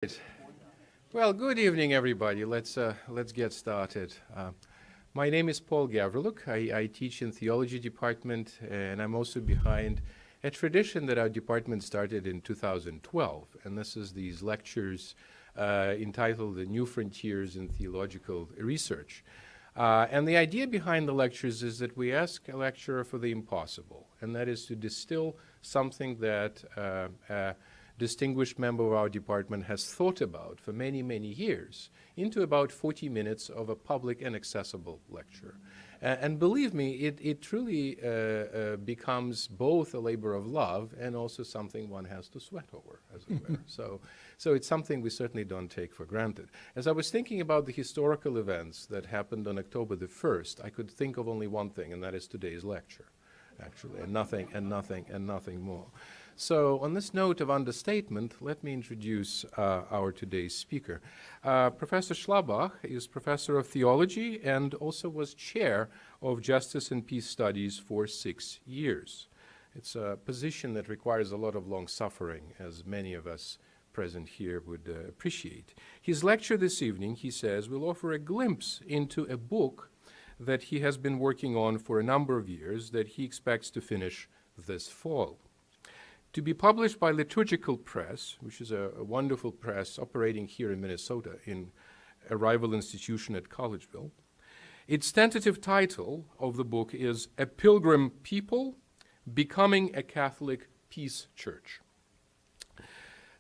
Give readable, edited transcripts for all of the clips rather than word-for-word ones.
Right. Well, good evening, everybody. Let's get started. My name is Paul Gavriluk. I teach in Theology department, and I'm also behind a tradition that our department started in 2012, and this is these lectures entitled The New Frontiers in Theological Research. And the idea behind the lectures is that we ask a lecturer for the impossible, and that is to distill something that distinguished member of our department has thought about for many, many years into about 40 minutes of a public and accessible lecture. And believe me, it truly becomes both a labor of love and also something one has to sweat over, as it were. So it's something we certainly don't take for granted. As I was thinking about the historical events that happened on October the 1st, I could think of only one thing, and that is today's lecture, actually, and nothing more. So on this note of understatement, let me introduce our today's speaker. Professor Schlabach is professor of theology and also was chair of Justice and Peace Studies for 6 years. It's a position that requires a lot of long suffering, as many of us present here would appreciate. His lecture this evening, he says, will offer a glimpse into a book that he has been working on for a number of years that he expects to finish this fall. To be published by Liturgical Press, which is a wonderful press operating here in Minnesota in a rival institution at Collegeville. Its tentative title of the book is A Pilgrim People Becoming a Catholic Peace Church.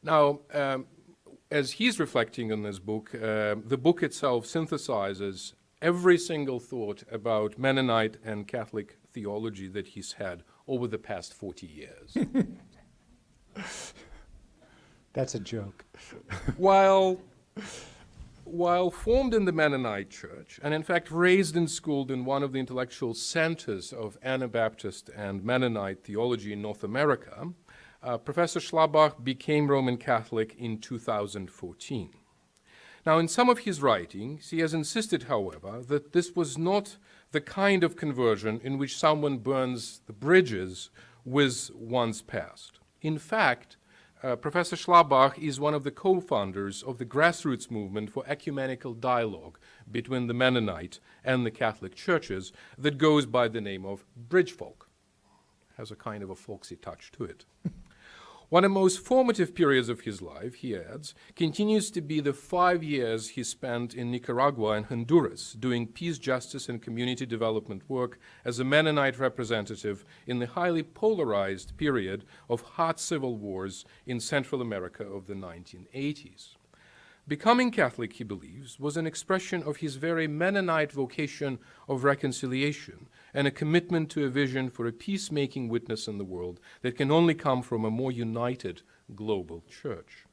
Now, as he's reflecting on this book, the book itself synthesizes every single thought about Mennonite and Catholic theology that he's had over the past 40 years. That's a joke. While formed in the Mennonite Church, and in fact raised and schooled in one of the intellectual centers of Anabaptist and Mennonite theology in North America, Professor Schlabach became Roman Catholic in 2014. Now, in some of his writings, he has insisted, however, that this was not the kind of conversion in which someone burns the bridges with one's past. In fact, Professor Schlabach is one of the co-founders of the grassroots movement for ecumenical dialogue between the Mennonite and the Catholic churches that goes by the name of Bridge Folk. Has a kind of a folksy touch to it. One of the most formative periods of his life, he adds, continues to be the 5 years he spent in Nicaragua and Honduras doing peace, justice, and community development work as a Mennonite representative in the highly polarized period of hot civil wars in Central America of the 1980s. Becoming Catholic, he believes, was an expression of his very Mennonite vocation of reconciliation and a commitment to a vision for a peacemaking witness in the world that can only come from a more united global church.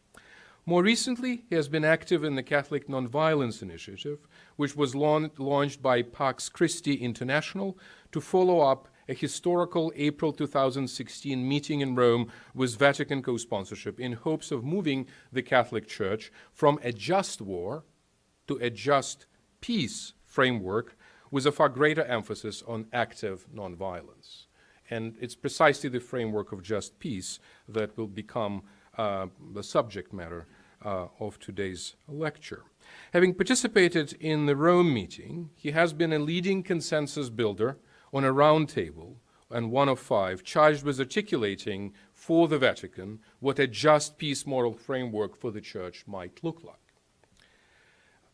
More recently, he has been active in the Catholic Nonviolence Initiative, which was launched by Pax Christi International to follow up a historical April 2016 meeting in Rome with Vatican co-sponsorship in hopes of moving the Catholic Church from a just war to a just peace framework with a far greater emphasis on active nonviolence. And it's precisely the framework of just peace that will become the subject matter of today's lecture. Having participated in the Rome meeting, he has been a leading consensus builder on a round table, and one of 5, charged with articulating for the Vatican what a just peace moral framework for the Church might look like.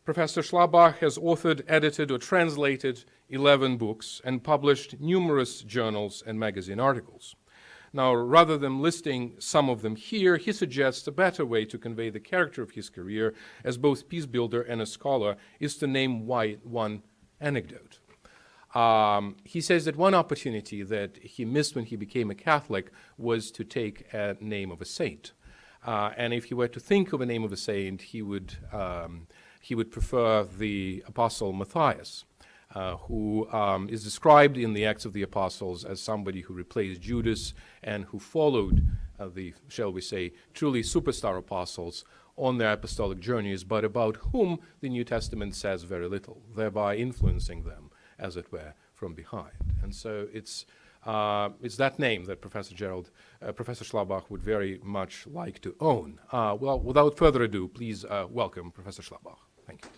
Professor Schlabach has authored, edited, or translated 11 books and published numerous journals and magazine articles. Now, rather than listing some of them here, he suggests a better way to convey the character of his career as both peace builder and a scholar is to name one anecdote. He says that one opportunity that he missed when he became a Catholic was to take a name of a saint. And if he were to think of a name of a saint, he would prefer the Apostle Matthias, who is described in the Acts of the Apostles as somebody who replaced Judas and who followed the, shall we say, truly superstar apostles on their apostolic journeys, but about whom the New Testament says very little, thereby influencing them, as it were, from behind. And so it's It's that name that Professor Schlabach would very much like to own. Well, without further ado, please welcome Professor Schlabach. Thank you.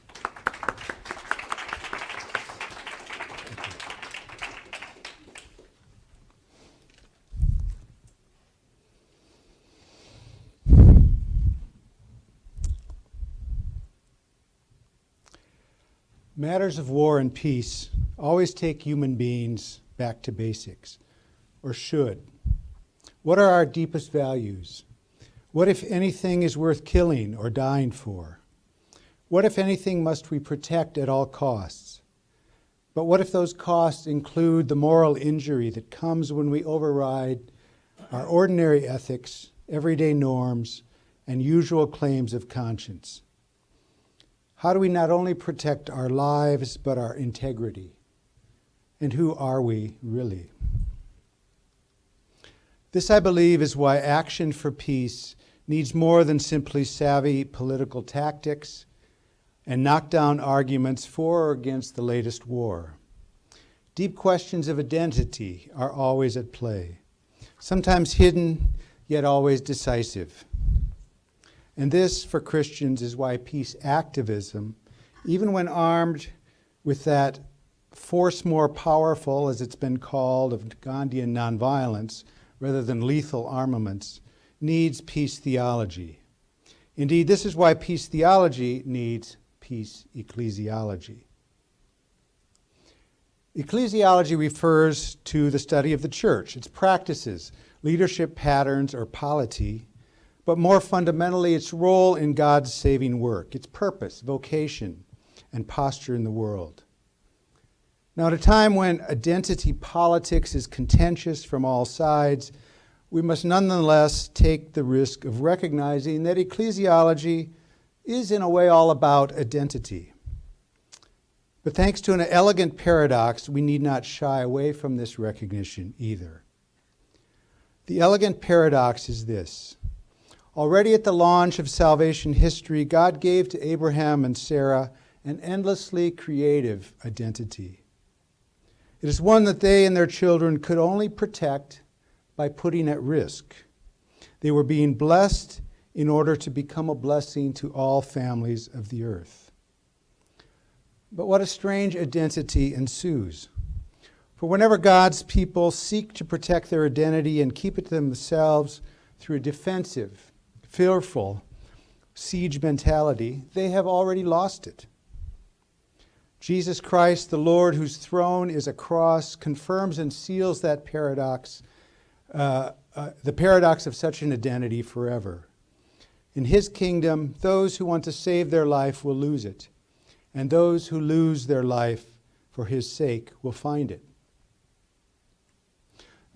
Matters of war and peace always take human beings back to basics, or should. What are our deepest values? What, if anything, is worth killing or dying for? What, if anything, must we protect at all costs? But what if those costs include the moral injury that comes when we override our ordinary ethics, everyday norms, and usual claims of conscience? How do we not only protect our lives, but our integrity? And who are we really? This, I believe, is why action for peace needs more than simply savvy political tactics and knockdown arguments for or against the latest war. Deep questions of identity are always at play, sometimes hidden, yet always decisive. And this, for Christians, is why peace activism, even when armed with that force more powerful, as it's been called, of Gandhian nonviolence, rather than lethal armaments, needs peace theology. Indeed, this is why peace theology needs peace ecclesiology. Ecclesiology refers to the study of the church, its practices, leadership patterns, or polity, but more fundamentally, its role in God's saving work, its purpose, vocation, and posture in the world. Now, at a time when identity politics is contentious from all sides, we must nonetheless take the risk of recognizing that ecclesiology is in a way all about identity. But thanks to an elegant paradox, we need not shy away from this recognition either. The elegant paradox is this. Already at the launch of salvation history, God gave to Abraham and Sarah an endlessly creative identity. It is one that they and their children could only protect by putting at risk. They were being blessed in order to become a blessing to all families of the earth. But what a strange identity ensues. For whenever God's people seek to protect their identity and keep it to themselves through a defensive, fearful siege mentality, they have already lost it. Jesus Christ, the Lord, whose throne is a cross, confirms and seals that paradox, the paradox of such an identity forever. In his kingdom, those who want to save their life will lose it, and those who lose their life for his sake will find it.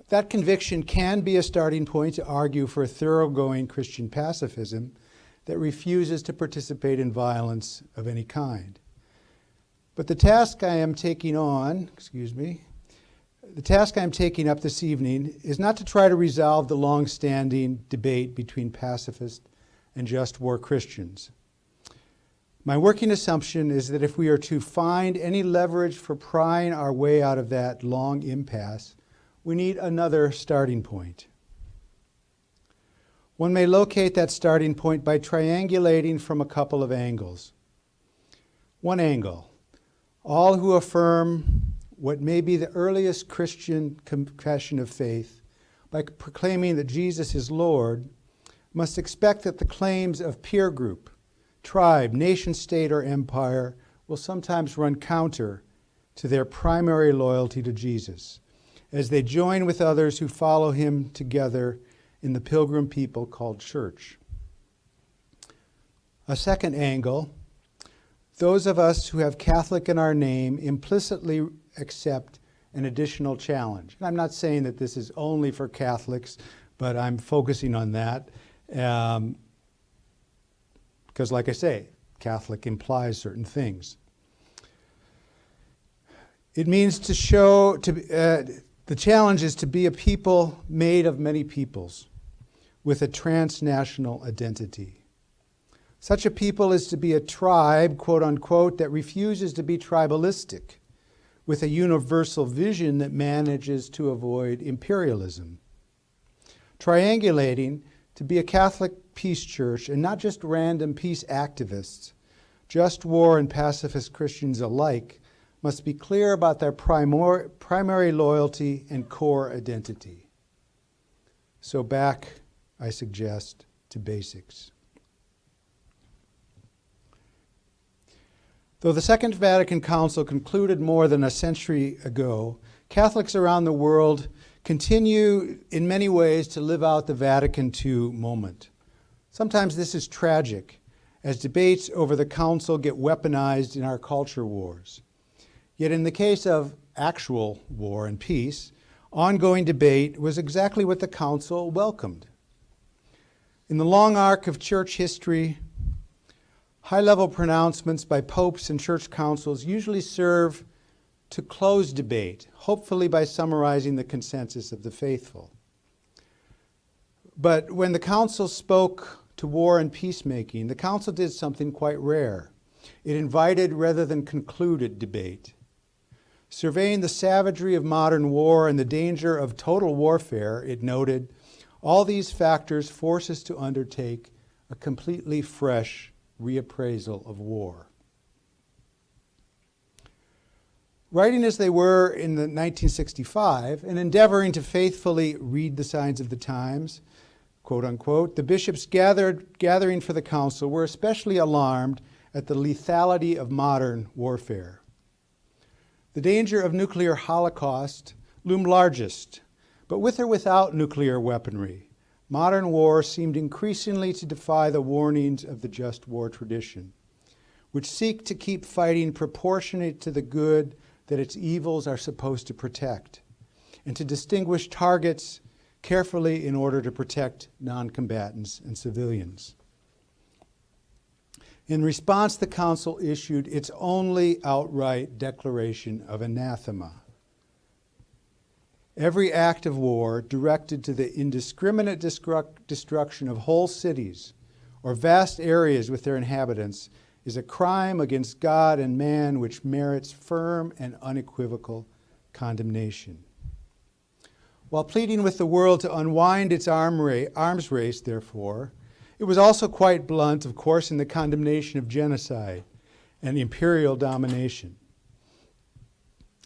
That conviction can be a starting point to argue for a thoroughgoing Christian pacifism that refuses to participate in violence of any kind. But the task I am taking up this evening is not to try to resolve the long-standing debate between pacifist and just war Christians. My working assumption is that if we are to find any leverage for prying our way out of that long impasse, we need another starting point. One may locate that starting point by triangulating from a couple of angles. One angle, all who affirm what may be the earliest Christian confession of faith by proclaiming that Jesus is Lord must expect that the claims of peer group, tribe, nation state, or empire will sometimes run counter to their primary loyalty to Jesus, as they join with others who follow him together in the pilgrim people called church. A second angle, those of us who have Catholic in our name implicitly accept an additional challenge. And I'm not saying that this is only for Catholics, but I'm focusing on that because, like I say, Catholic implies certain things. It means to show, the challenge is to be a people made of many peoples with a transnational identity. Such a people is to be a tribe, quote unquote, that refuses to be tribalistic, with a universal vision that manages to avoid imperialism. Triangulating to be a Catholic peace church and not just random peace activists, just war and pacifist Christians alike must be clear about their primary loyalty and core identity. So back, I suggest, to basics. Though the Second Vatican Council concluded more than a century ago, Catholics around the world continue in many ways to live out the Vatican II moment. Sometimes this is tragic, as debates over the Council get weaponized in our culture wars. Yet in the case of actual war and peace, ongoing debate was exactly what the Council welcomed. In the long arc of church history, high-level pronouncements by popes and church councils usually serve to close debate, hopefully by summarizing the consensus of the faithful. But when the council spoke to war and peacemaking, the council did something quite rare. It invited rather than concluded debate. Surveying the savagery of modern war and the danger of total warfare, it noted, all these factors force us to undertake a completely fresh reappraisal of war. Writing as they were in 1965 and endeavoring to faithfully read the signs of the times, quote unquote, the bishops gathering for the council were especially alarmed at the lethality of modern warfare. The danger of nuclear holocaust loomed largest, but with or without nuclear weaponry, modern war seemed increasingly to defy the warnings of the just war tradition, which seek to keep fighting proportionate to the good that its evils are supposed to protect, and to distinguish targets carefully in order to protect non-combatants and civilians. In response, the Council issued its only outright declaration of anathema. Every act of war directed to the indiscriminate destruction of whole cities or vast areas with their inhabitants is a crime against God and man which merits firm and unequivocal condemnation. While pleading with the world to unwind its arms race, therefore, it was also quite blunt, of course, in the condemnation of genocide and imperial domination.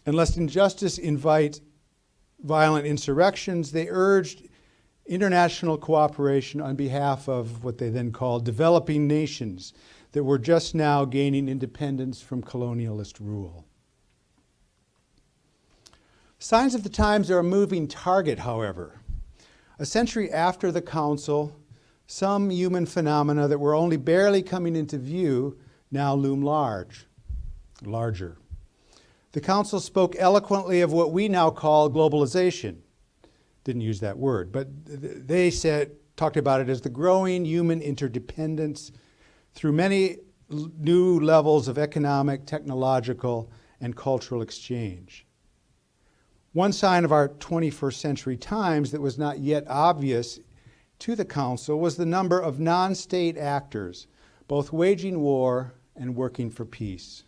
And lest injustice invite violent insurrections, they urged international cooperation on behalf of what they then called developing nations that were just now gaining independence from colonialist rule. Signs of the times are a moving target, however. A century after the Council, some human phenomena that were only barely coming into view now loom larger. The Council spoke eloquently of what we now call globalization. Didn't use that word, but they talked about it as the growing human interdependence through many new levels of economic, technological, and cultural exchange. One sign of our 21st century times that was not yet obvious to the Council was the number of non-state actors, both waging war and working for peace.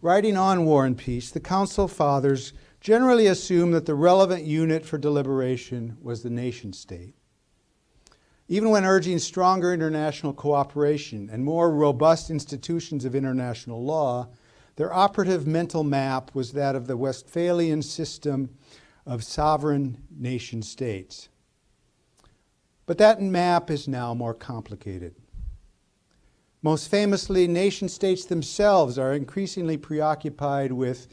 Writing on war and peace, the Council Fathers generally assumed that the relevant unit for deliberation was the nation-state. Even when urging stronger international cooperation and more robust institutions of international law, their operative mental map was that of the Westphalian system of sovereign nation-states. But that map is now more complicated. Most famously, nation-states themselves are increasingly preoccupied with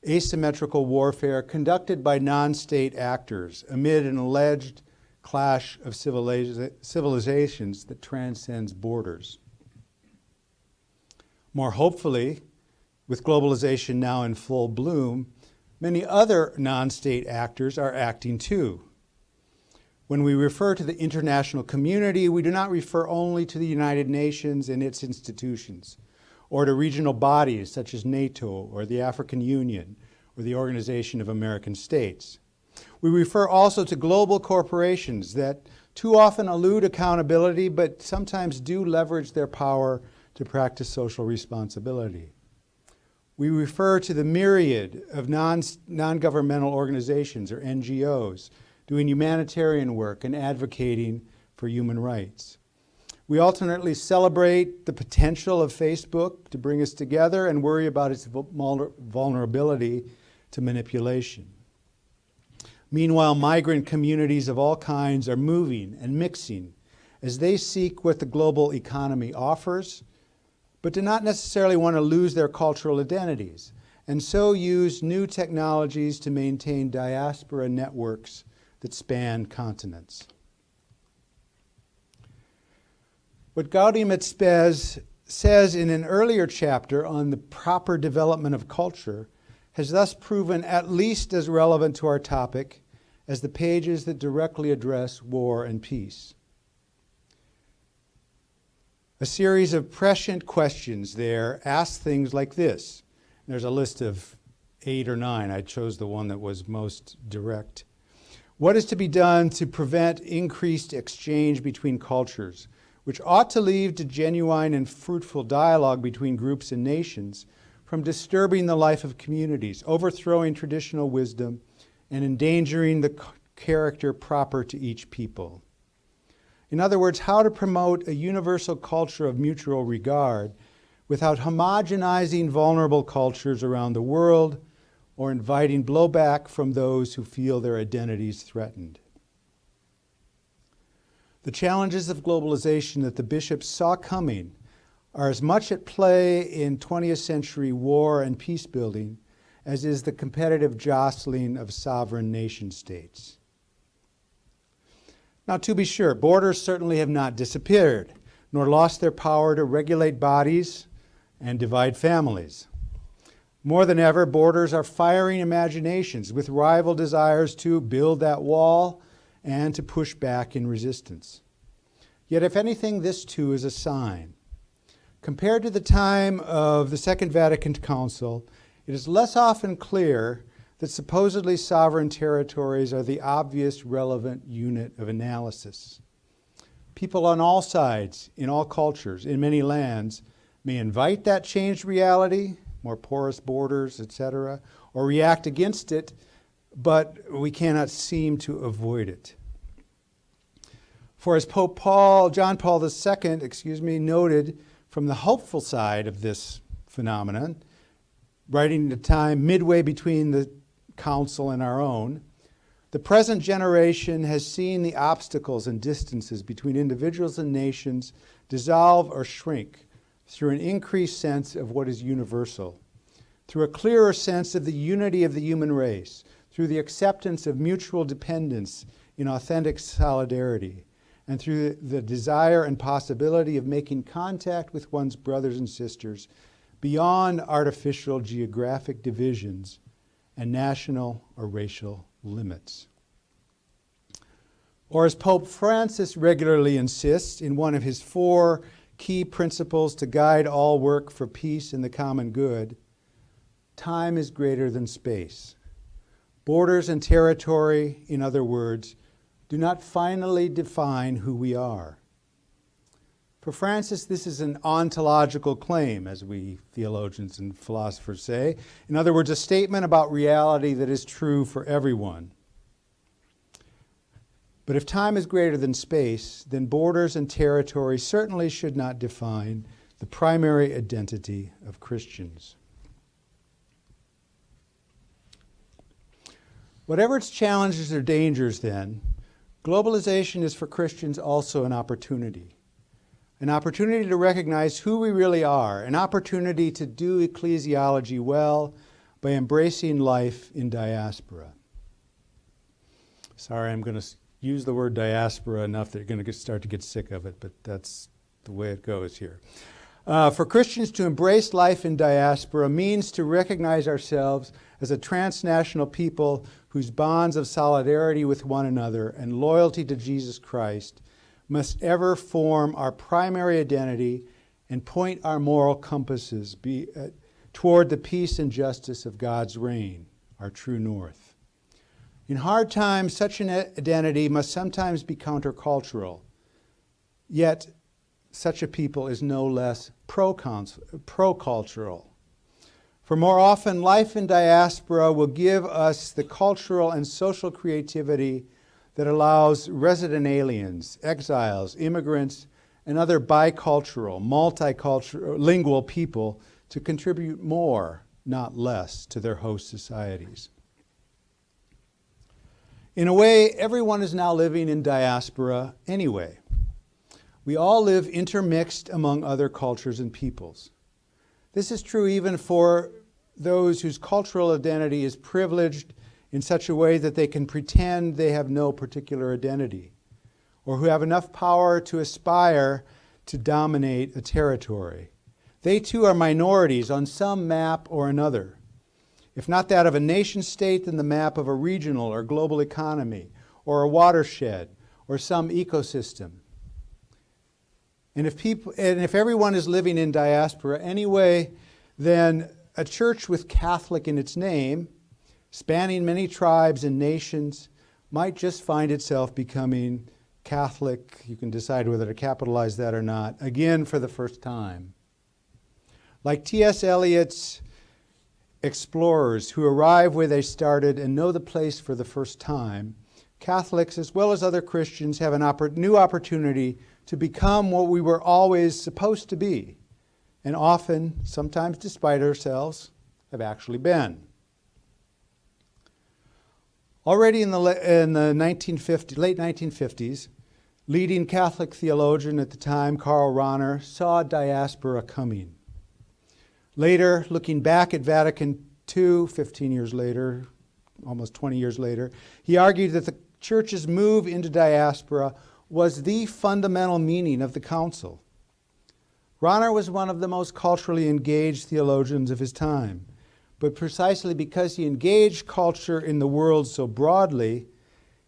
asymmetrical warfare conducted by non-state actors amid an alleged clash of civilizations that transcends borders. More hopefully, with globalization now in full bloom, many other non-state actors are acting too. When we refer to the international community, we do not refer only to the United Nations and its institutions, or to regional bodies such as NATO or the African Union or the Organization of American States. We refer also to global corporations that too often elude accountability but sometimes do leverage their power to practice social responsibility. We refer to the myriad of non-governmental organizations, or NGOs, doing humanitarian work and advocating for human rights. We alternately celebrate the potential of Facebook to bring us together and worry about its vulnerability to manipulation. Meanwhile, migrant communities of all kinds are moving and mixing as they seek what the global economy offers, but do not necessarily want to lose their cultural identities, and so use new technologies to maintain diaspora networks that span continents. What Gaudium et Spes says in an earlier chapter on the proper development of culture has thus proven at least as relevant to our topic as the pages that directly address war and peace. A series of prescient questions there ask things like this. There's a list of 8 or 9. I chose the one that was most direct. What is to be done to prevent increased exchange between cultures, which ought to lead to genuine and fruitful dialogue between groups and nations, from disturbing the life of communities, overthrowing traditional wisdom, and endangering the character proper to each people? In other words, how to promote a universal culture of mutual regard without homogenizing vulnerable cultures around the world or inviting blowback from those who feel their identities threatened. The challenges of globalization that the bishops saw coming are as much at play in 20th century war and peace building as is the competitive jostling of sovereign nation states. Now, to be sure, borders certainly have not disappeared, nor lost their power to regulate bodies and divide families. More than ever, borders are firing imaginations with rival desires to build that wall and to push back in resistance. Yet, if anything, this too is a sign. Compared to the time of the Second Vatican Council, it is less often clear that supposedly sovereign territories are the obvious relevant unit of analysis. People on all sides, in all cultures, in many lands, may invite that changed reality, more porous borders, etc., or react against it, but we cannot seem to avoid it. For as Pope John Paul II, noted from the hopeful side of this phenomenon, writing at a time midway between the Council and our own, the present generation has seen the obstacles and distances between individuals and nations dissolve or shrink through an increased sense of what is universal, through a clearer sense of the unity of the human race, through the acceptance of mutual dependence in authentic solidarity, and through the desire and possibility of making contact with one's brothers and sisters beyond artificial geographic divisions and national or racial limits. Or as Pope Francis regularly insists in one of his 4 key principles to guide all work for peace and the common good, time is greater than space. Borders and territory, in other words, do not finally define who we are. For Francis, this is an ontological claim, as we theologians and philosophers say. In other words, a statement about reality that is true for everyone. But if time is greater than space, then borders and territory certainly should not define the primary identity of Christians. Whatever its challenges or dangers, then, globalization is for Christians also an opportunity to recognize who we really are, an opportunity to do ecclesiology well by embracing life in diaspora. Sorry, I'm going to use the word diaspora enough that you're going to start to get sick of it, but that's the way it goes here. For Christians to embrace life in diaspora means to recognize ourselves as a transnational people whose bonds of solidarity with one another and loyalty to Jesus Christ must ever form our primary identity and point our moral compasses toward the peace and justice of God's reign, our true north. In hard times, such an identity must sometimes be countercultural, yet such a people is no less pro-cultural. For more often, life in diaspora will give us the cultural and social creativity that allows resident aliens, exiles, immigrants, and other bicultural, multicultural, lingual people to contribute more, not less, to their host societies. In a way, everyone is now living in diaspora anyway. We all live intermixed among other cultures and peoples. This is true even for those whose cultural identity is privileged in such a way that they can pretend they have no particular identity, or who have enough power to aspire to dominate a territory. They too are minorities on some map or another. If not that of a nation state, then the map of a regional or global economy, or a watershed, or some ecosystem. And if everyone is living in diaspora anyway, then a church with Catholic in its name, spanning many tribes and nations, might just find itself becoming Catholic, you can decide whether to capitalize that or not, again for the first time. Like T.S. Eliot's explorers who arrive where they started and know the place for the first time, Catholics as well as other Christians have a new opportunity to become what we were always supposed to be, and often, sometimes despite ourselves, have actually been. Already in the late 1950s, leading Catholic theologian at the time, Karl Rahner, saw diaspora coming. Later, looking back at Vatican II, 15 years later, almost 20 years later, he argued that the Church's move into diaspora was the fundamental meaning of the Council. Rahner was one of the most culturally engaged theologians of his time, but precisely because he engaged culture in the world so broadly,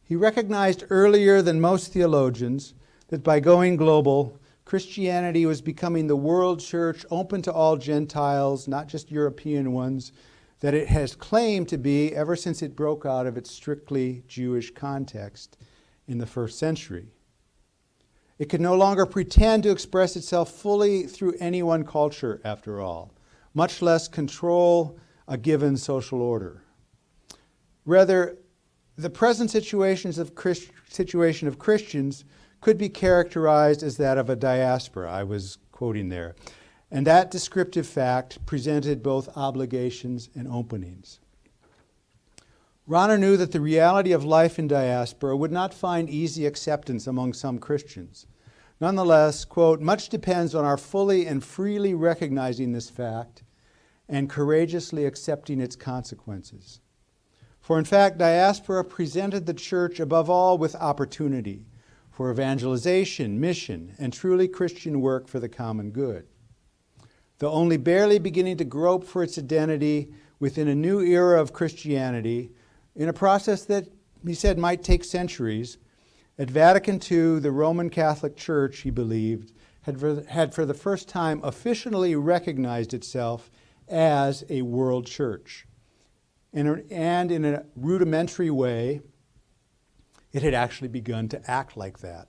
he recognized earlier than most theologians that by going global, Christianity was becoming the world church open to all Gentiles, not just European ones, that it has claimed to be ever since it broke out of its strictly Jewish context in the first century. It could no longer pretend to express itself fully through any one culture, after all, much less control a given social order. Rather, the present situation of Christians could be characterized as that of a diaspora, I was quoting there, and that descriptive fact presented both obligations and openings. Rahner knew that the reality of life in diaspora would not find easy acceptance among some Christians. Nonetheless, quote, much depends on our fully and freely recognizing this fact and courageously accepting its consequences. For in fact, diaspora presented the church above all with opportunity for evangelization, mission, and truly Christian work for the common good. Though only barely beginning to grope for its identity within a new era of Christianity, in a process that, he said, might take centuries, at Vatican II, the Roman Catholic Church, he believed, had for the first time officially recognized itself as a world church. And in a rudimentary way, it had actually begun to act like that.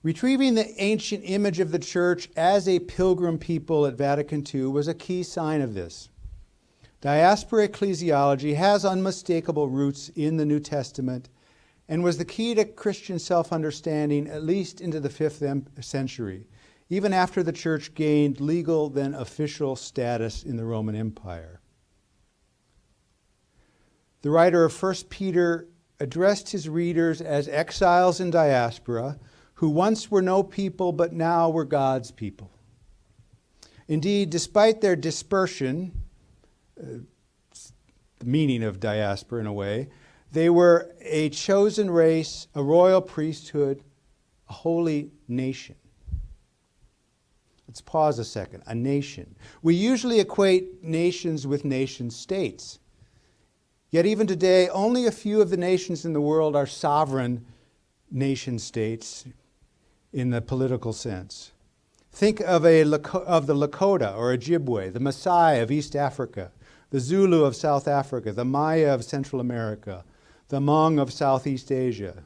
Retrieving the ancient image of the church as a pilgrim people at Vatican II was a key sign of this. Diaspora ecclesiology has unmistakable roots in the New Testament and was the key to Christian self-understanding at least into the 5th century, even after the church gained legal, then official status in the Roman Empire. The writer of 1 Peter addressed his readers as exiles in diaspora who once were no people but now were God's people. Indeed, despite their dispersion, the meaning of diaspora in a way, they were a chosen race, a royal priesthood, a holy nation. Let's pause a second. A nation. We usually equate nations with nation states. Yet even today, only a few of the nations in the world are sovereign nation states in the political sense. Think of the Lakota or Ojibwe, the Maasai of East Africa, the Zulu of South Africa, the Maya of Central America, the Hmong of Southeast Asia,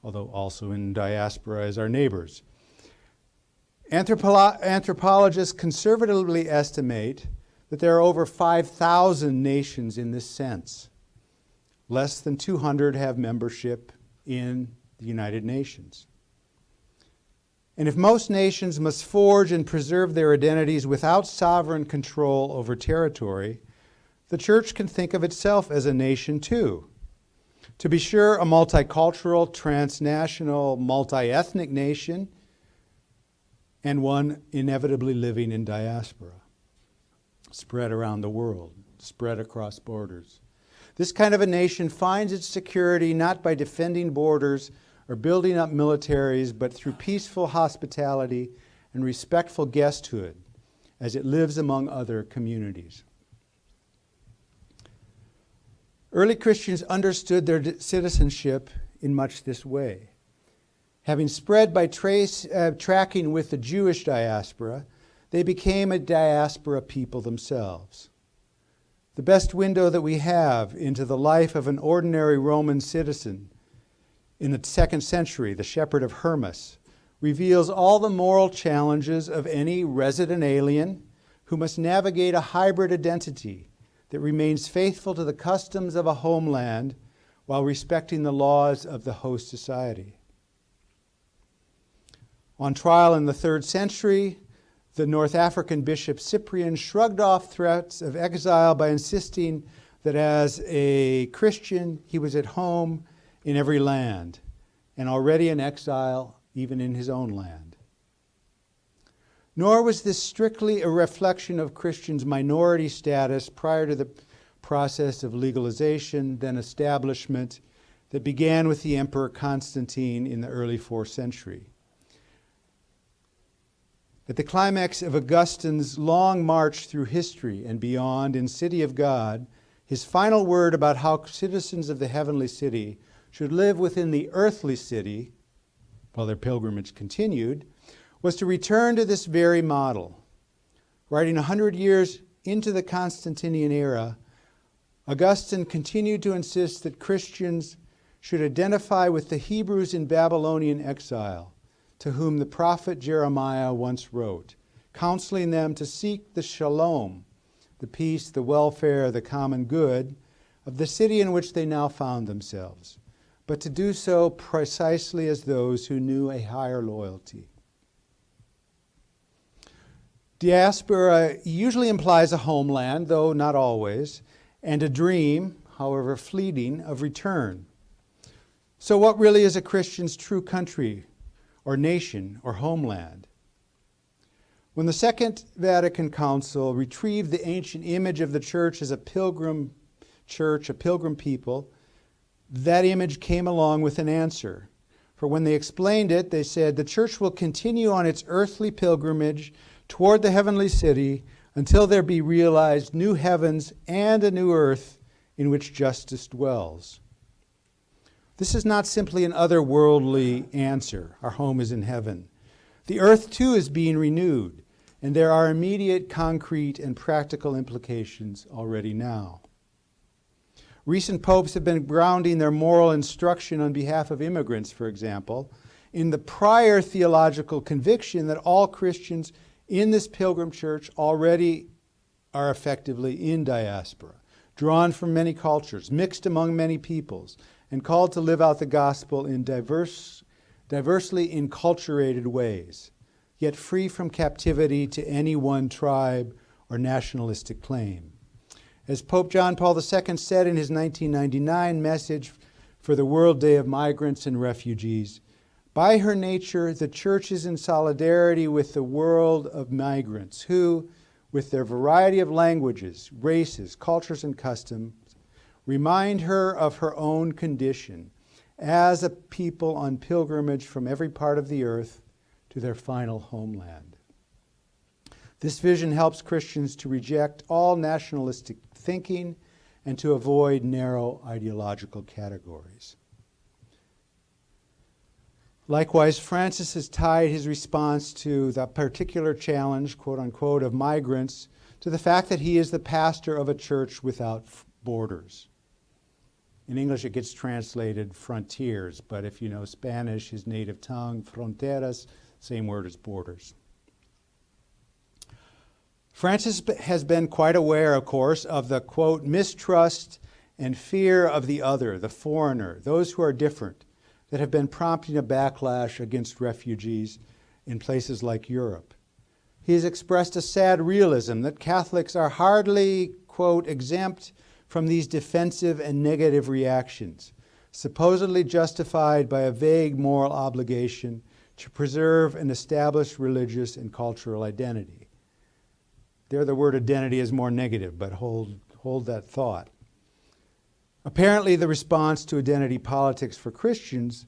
although also in diaspora as our neighbors. Anthropologists conservatively estimate that there are over 5,000 nations in this sense. Less than 200 have membership in the United Nations. And if most nations must forge and preserve their identities without sovereign control over territory, the church can think of itself as a nation too. To be sure, a multicultural, transnational, multi-ethnic nation, and one inevitably living in diaspora, spread around the world, spread across borders. This kind of a nation finds its security not by defending borders or building up militaries, but through peaceful hospitality and respectful guesthood as it lives among other communities. Early Christians understood their citizenship in much this way. Having spread by tracking with the Jewish diaspora, they became a diaspora people themselves. The best window that we have into the life of an ordinary Roman citizen in the 2nd century, the shepherd of Hermas, reveals all the moral challenges of any resident alien who must navigate a hybrid identity that remains faithful to the customs of a homeland while respecting the laws of the host society. On trial in the 3rd century, the North African bishop Cyprian shrugged off threats of exile by insisting that as a Christian, he was at home in every land, and already in exile even in his own land. Nor was this strictly a reflection of Christians' minority status prior to the process of legalization, then establishment, that began with the Emperor Constantine in the early 4th century. At the climax of Augustine's long march through history and beyond in City of God, his final word about how citizens of the heavenly city should live within the earthly city, while their pilgrimage continued, was to return to this very model. Writing 100 years into the Constantinian era, Augustine continued to insist that Christians should identify with the Hebrews in Babylonian exile, to whom the prophet Jeremiah once wrote, counseling them to seek the shalom, the peace, the welfare, the common good of the city in which they now found themselves, but to do so precisely as those who knew a higher loyalty. Diaspora usually implies a homeland, though not always, and a dream, however fleeting, of return. So what really is a Christian's true country or nation or homeland? When the Second Vatican Council retrieved the ancient image of the church as a pilgrim church, a pilgrim people, that image came along with an answer. For when they explained it, they said, the church will continue on its earthly pilgrimage toward the heavenly city until there be realized new heavens and a new earth in which justice dwells. This is not simply an otherworldly answer. Our home is in heaven. The earth too is being renewed, and there are immediate, concrete, and practical implications already now. Recent popes have been grounding their moral instruction on behalf of immigrants, for example, in the prior theological conviction that all Christians in this pilgrim church already are effectively in diaspora, drawn from many cultures, mixed among many peoples, and called to live out the gospel in diversely enculturated ways, yet free from captivity to any one tribe or nationalistic claim. As Pope John Paul II said in his 1999 message for the World Day of Migrants and Refugees, by her nature, the Church is in solidarity with the world of migrants who, with their variety of languages, races, cultures, and customs, remind her of her own condition as a people on pilgrimage from every part of the earth to their final homeland. This vision helps Christians to reject all nationalistic thinking and to avoid narrow ideological categories. Likewise, Francis has tied his response to the particular challenge, quote unquote, of migrants to the fact that he is the pastor of a church without borders. In English, it gets translated frontiers, but if you know Spanish, his native tongue, fronteras, same word as borders. Francis has been quite aware, of course, of the, quote, mistrust and fear of the other, the foreigner, those who are different, that have been prompting a backlash against refugees in places like Europe. He has expressed a sad realism that Catholics are hardly, quote, exempt from these defensive and negative reactions, supposedly justified by a vague moral obligation to preserve an established religious and cultural identity. There the word identity is more negative, but hold that thought. Apparently the response to identity politics for Christians,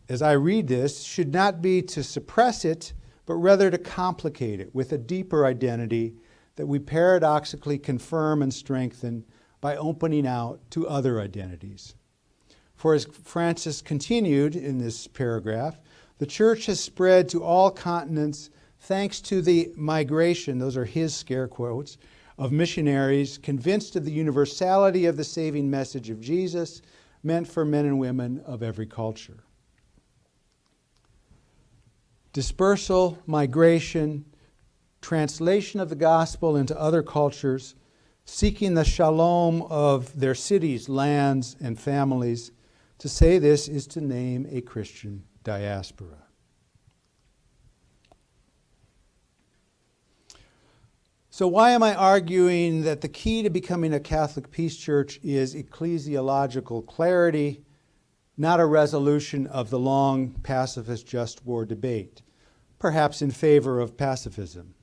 as I read this, should not be to suppress it, but rather to complicate it with a deeper identity that we paradoxically confirm and strengthen by opening out to other identities. For as Francis continued in this paragraph, the church has spread to all continents thanks to the migration, those are his scare quotes, of missionaries convinced of the universality of the saving message of Jesus meant for men and women of every culture. Dispersal, migration, translation of the gospel into other cultures, seeking the shalom of their cities, lands, and families. To say this is to name a Christian diaspora. So why am I arguing that the key to becoming a Catholic peace church is ecclesiological clarity, not a resolution of the long pacifist just war debate, perhaps in favor of pacifism?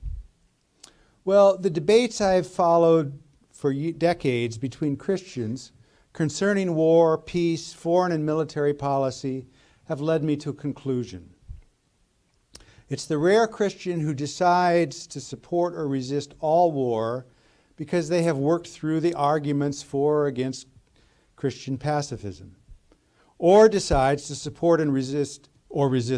Well, the debates I've followed for decades between Christians concerning war, peace, foreign and military policy have led me to a conclusion. It's the rare Christian who decides to support or resist all war because they have worked through the arguments for or against Christian pacifism, or decides to support and resist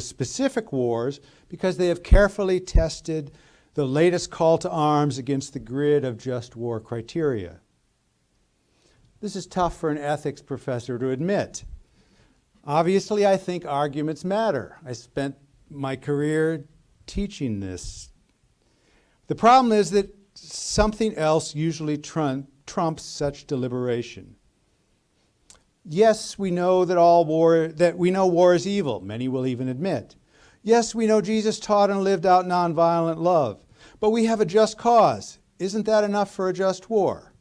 specific wars because they have carefully tested the latest call to arms against the grid of just war criteria. This is tough for an ethics professor to admit. Obviously, I think arguments matter. I spent my career teaching this. The problem is that something else usually trumps such deliberation. Yes, we know war is evil. Many will even admit. Yes, we know Jesus taught and lived out nonviolent love. But we have a just cause. Isn't that enough for a just war?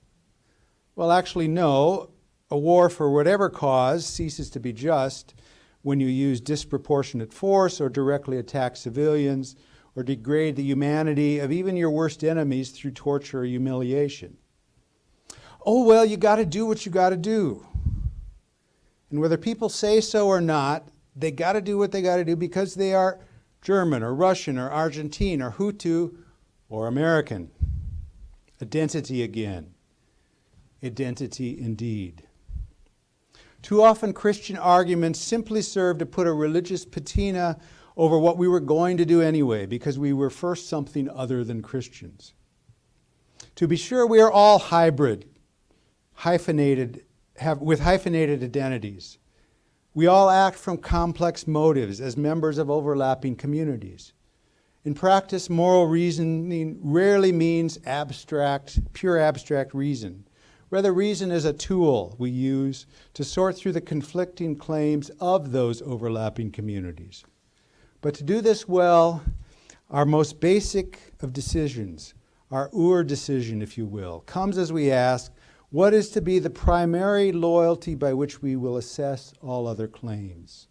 Well, actually, no. A war for whatever cause ceases to be just when you use disproportionate force or directly attack civilians or degrade the humanity of even your worst enemies through torture or humiliation. Oh, well, you got to do what you got to do. And whether people say so or not, they got to do what they got to do because they are German or Russian or Argentine or Hutu or American. Identity again. Identity indeed. Too often Christian arguments simply serve to put a religious patina over what we were going to do anyway because we were first something other than Christians. To be sure, we are all hybrid, with hyphenated identities. We all act from complex motives as members of overlapping communities. In practice, moral reasoning rarely means pure abstract reason. Rather, reason is a tool we use to sort through the conflicting claims of those overlapping communities. But to do this well, our most basic of decisions, our decision, if you will, comes as we ask, what is to be the primary loyalty by which we will assess all other claims?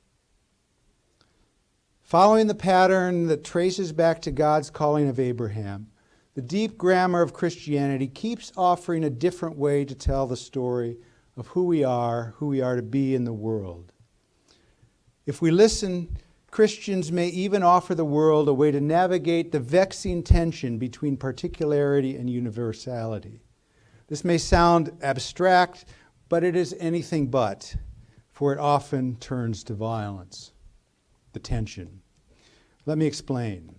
Following the pattern that traces back to God's calling of Abraham, the deep grammar of Christianity keeps offering a different way to tell the story of who we are to be in the world. If we listen, Christians may even offer the world a way to navigate the vexing tension between particularity and universality. This may sound abstract, but it is anything but, for it often turns to violence, the tension. Let me explain.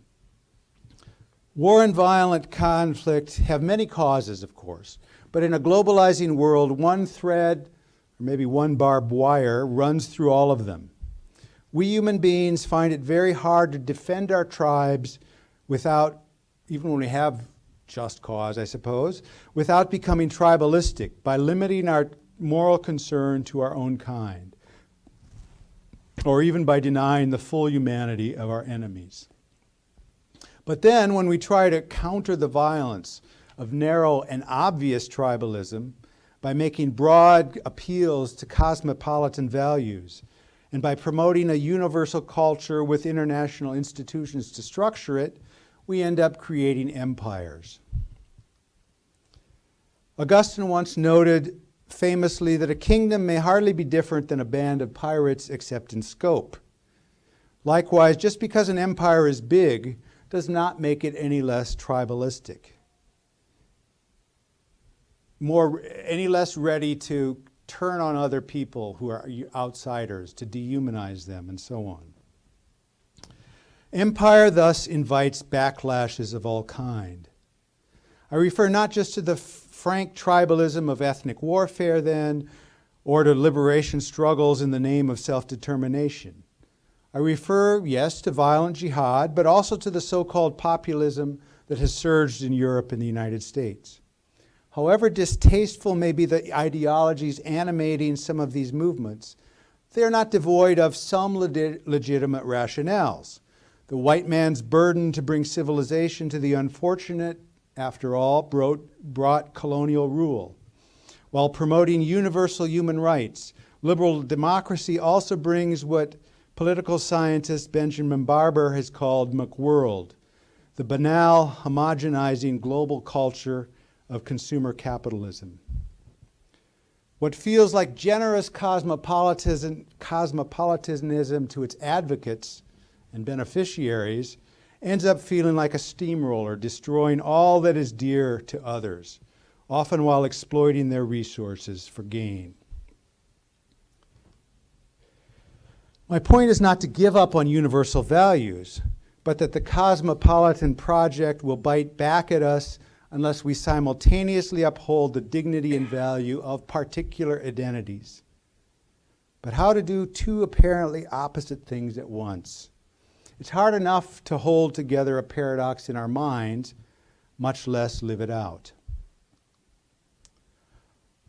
War and violent conflict have many causes, of course, but in a globalizing world, one thread, or maybe one barbed wire, runs through all of them. We human beings find it very hard to defend our tribes without, even when we have just cause, I suppose, without becoming tribalistic, by limiting our moral concern to our own kind, or even by denying the full humanity of our enemies. But then, when we try to counter the violence of narrow and obvious tribalism by making broad appeals to cosmopolitan values, and by promoting a universal culture with international institutions to structure it, we end up creating empires. Augustine once noted famously that a kingdom may hardly be different than a band of pirates except in scope. Likewise, just because an empire is big does not make it any less tribalistic, any less ready to turn on other people who are outsiders, to dehumanize them, and so on. Empire thus invites backlashes of all kind. I refer not just to the frank tribalism of ethnic warfare then, or to liberation struggles in the name of self-determination. I refer, yes, to violent jihad, but also to the so-called populism that has surged in Europe and the United States. However distasteful may be the ideologies animating some of these movements, they are not devoid of some legitimate rationales. The white man's burden to bring civilization to the unfortunate, after all, brought colonial rule. While promoting universal human rights, liberal democracy also brings what political scientist Benjamin Barber has called McWorld, the banal, homogenizing global culture of consumer capitalism. What feels like generous cosmopolitanism to its advocates and beneficiaries ends up feeling like a steamroller, destroying all that is dear to others, often while exploiting their resources for gain. My point is not to give up on universal values, but that the cosmopolitan project will bite back at us unless we simultaneously uphold the dignity and value of particular identities. But how to do two apparently opposite things at once? It's hard enough to hold together a paradox in our minds, much less live it out.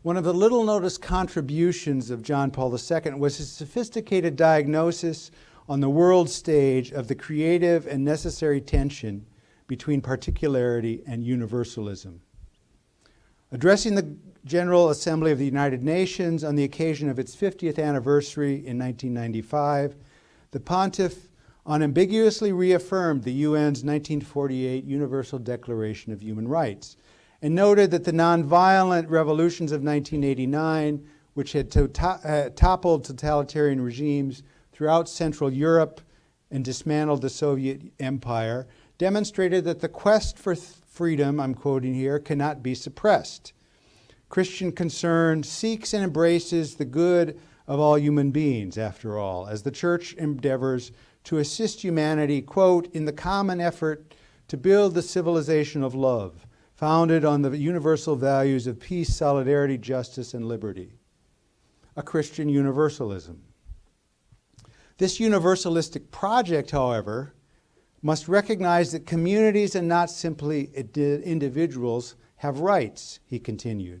One of the little-noticed contributions of John Paul II was his sophisticated diagnosis on the world stage of the creative and necessary tension between particularity and universalism. Addressing the General Assembly of the United Nations on the occasion of its 50th anniversary in 1995, the pontiff unambiguously reaffirmed the UN's 1948 Universal Declaration of Human Rights and noted that the nonviolent revolutions of 1989, which had toppled totalitarian regimes throughout Central Europe and dismantled the Soviet Empire, demonstrated that the quest for freedom, I'm quoting here, cannot be suppressed. Christian concern seeks and embraces the good of all human beings, after all, as the Church endeavors to assist humanity, quote, in the common effort to build the civilization of love, founded on the universal values of peace, solidarity, justice, and liberty. A Christian universalism. This universalistic project, however, must recognize that communities and not simply individuals have rights, he continued.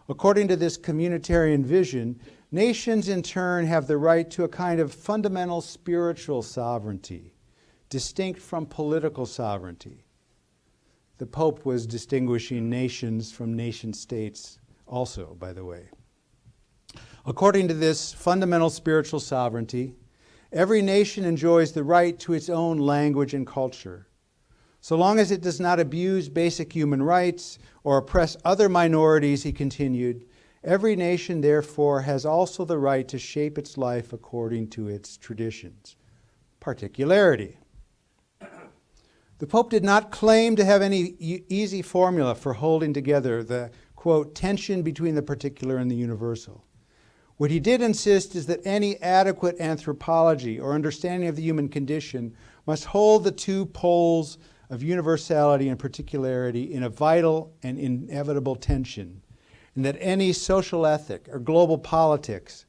According to this communitarian vision, nations in turn have the right to a kind of fundamental spiritual sovereignty, distinct from political sovereignty. The Pope was distinguishing nations from nation states also, by the way. According to this fundamental spiritual sovereignty, every nation enjoys the right to its own language and culture. So long as it does not abuse basic human rights or oppress other minorities, he continued, every nation therefore has also the right to shape its life according to its traditions. Particularity. The Pope did not claim to have any easy formula for holding together the, quote, tension between the particular and the universal. What he did insist is that any adequate anthropology or understanding of the human condition must hold the two poles of universality and particularity in a vital and inevitable tension, and that any social ethic or global politics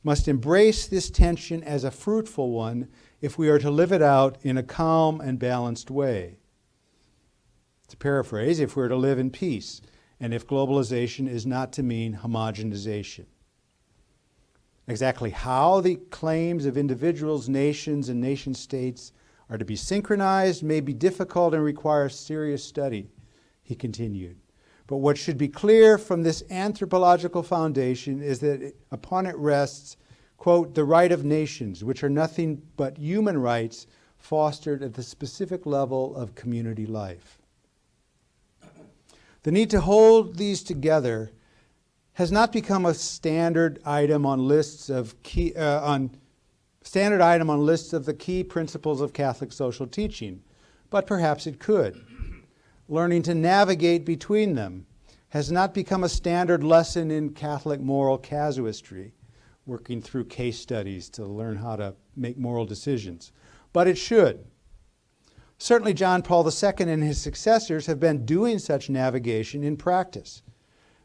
must embrace this tension as a fruitful one if we are to live it out in a calm and balanced way. to paraphrase, if we're to live in peace, and if globalization is not to mean homogenization. Exactly how the claims of individuals, nations, and nation-states are to be synchronized may be difficult and require serious study, he continued. But what should be clear from this anthropological foundation is that upon it rests, quote, the right of nations, which are nothing but human rights fostered at the specific level of community life. The need to hold these together has not become a standard item on lists of the key principles of Catholic social teaching, but perhaps it could. Learning to navigate between them has not become a standard lesson in Catholic moral casuistry, working through case studies to learn how to make moral decisions, but it should. Certainly John Paul II and his successors have been doing such navigation in practice.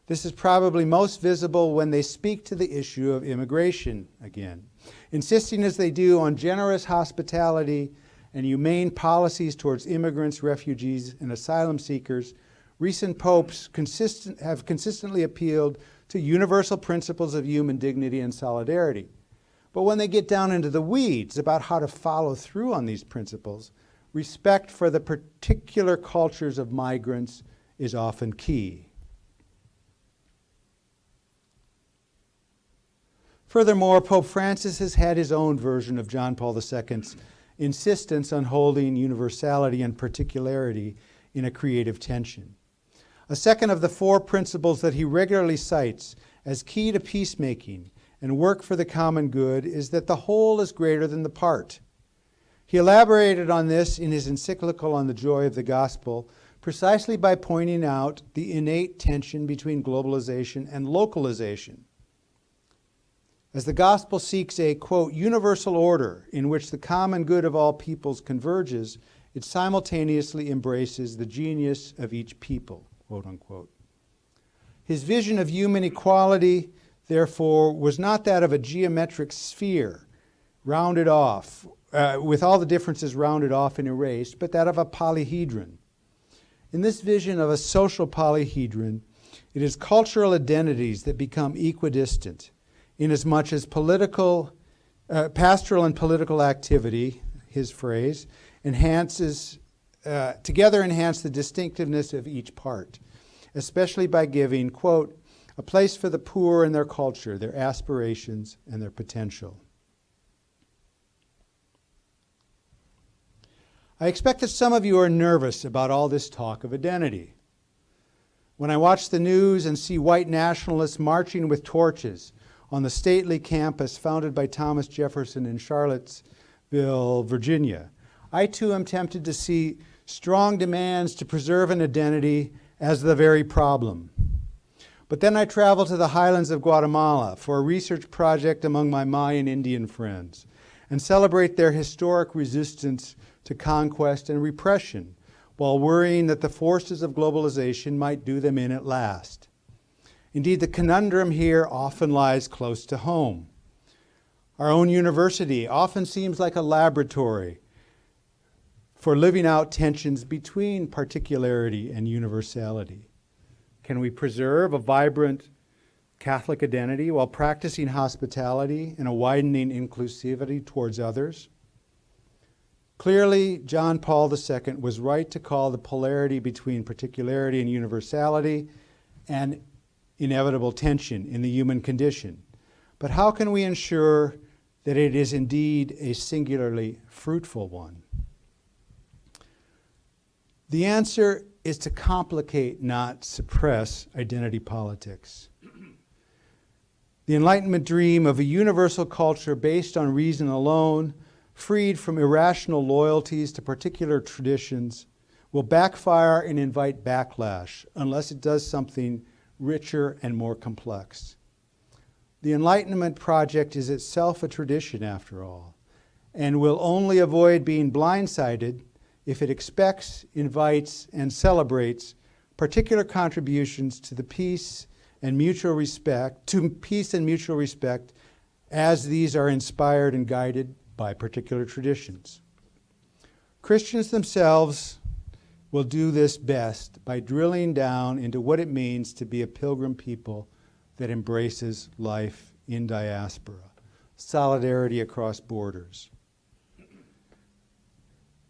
This is probably most visible when they speak to the issue of immigration again, insisting as they do on generous hospitality and humane policies towards immigrants, refugees, and asylum seekers. Recent popes have consistently appealed to universal principles of human dignity and solidarity. But when they get down into the weeds about how to follow through on these principles, respect for the particular cultures of migrants is often key. Furthermore, Pope Francis has had his own version of John Paul II's insistence on holding universality and particularity in a creative tension. A second of the four principles that he regularly cites as key to peacemaking and work for the common good is that the whole is greater than the part. He elaborated on this in his encyclical on the joy of the gospel, precisely by pointing out the innate tension between globalization and localization. As the gospel seeks a, quote, universal order in which the common good of all peoples converges, it simultaneously embraces the genius of each people, quote unquote. His vision of human equality, therefore, was not that of a geometric sphere, rounded off, with all the differences rounded off and erased, but that of a polyhedron. In this vision of a social polyhedron, it is cultural identities that become equidistant, inasmuch as pastoral and political activity, his phrase, together enhance the distinctiveness of each part, especially by giving, quote, a place for the poor and their culture, their aspirations, and their potential. I expect that some of you are nervous about all this talk of identity. When I watch the news and see white nationalists marching with torches on the stately campus founded by Thomas Jefferson in Charlottesville, Virginia, I too am tempted to see strong demands to preserve an identity as the very problem. But then I travel to the highlands of Guatemala for a research project among my Mayan Indian friends and celebrate their historic resistance to conquest and repression, while worrying that the forces of globalization might do them in at last. Indeed, the conundrum here often lies close to home. Our own university often seems like a laboratory for living out tensions between particularity and universality. Can we preserve a vibrant Catholic identity while practicing hospitality and a widening inclusivity towards others? Clearly, John Paul II was right to call the polarity between particularity and universality an inevitable tension in the human condition. But how can we ensure that it is indeed a singularly fruitful one? The answer is to complicate, not suppress, identity politics. The Enlightenment dream of a universal culture based on reason alone, freed from irrational loyalties to particular traditions, will backfire and invite backlash unless it does something richer and more complex. The Enlightenment project is itself a tradition, after all, and will only avoid being blindsided if it expects, invites, and celebrates particular contributions to the peace and mutual respect, as these are inspired and guided by particular traditions. Christians themselves will do this best by drilling down into what it means to be a pilgrim people that embraces life in diaspora, solidarity across borders.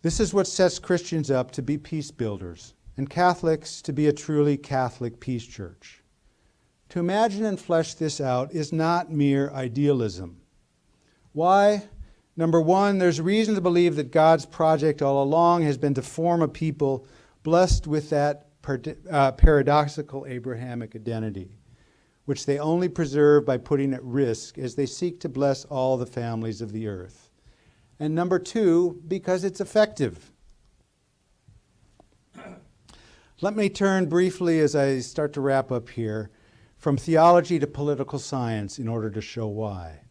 This is what sets Christians up to be peace builders, and Catholics to be a truly Catholic peace church. To imagine and flesh this out is not mere idealism. Why? Number one, there's reason to believe that God's project all along has been to form a people blessed with that paradoxical Abrahamic identity, which they only preserve by putting at risk as they seek to bless all the families of the earth. And number two, because it's effective. Let me turn briefly, as I start to wrap up here, from theology to political science in order to show why.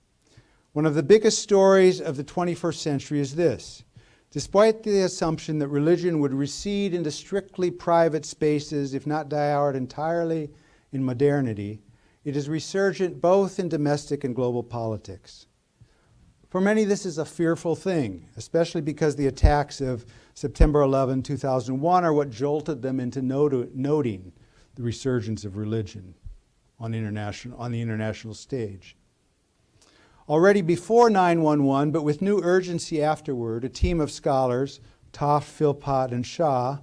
One of the biggest stories of the 21st century is this. Despite the assumption that religion would recede into strictly private spaces, if not die out entirely in modernity, it is resurgent both in domestic and global politics. For many, this is a fearful thing, especially because the attacks of September 11, 2001 are what jolted them into noting the resurgence of religion on the international stage. Already before 9/11, but with new urgency afterward, a team of scholars, Toft, Philpott, and Shaw,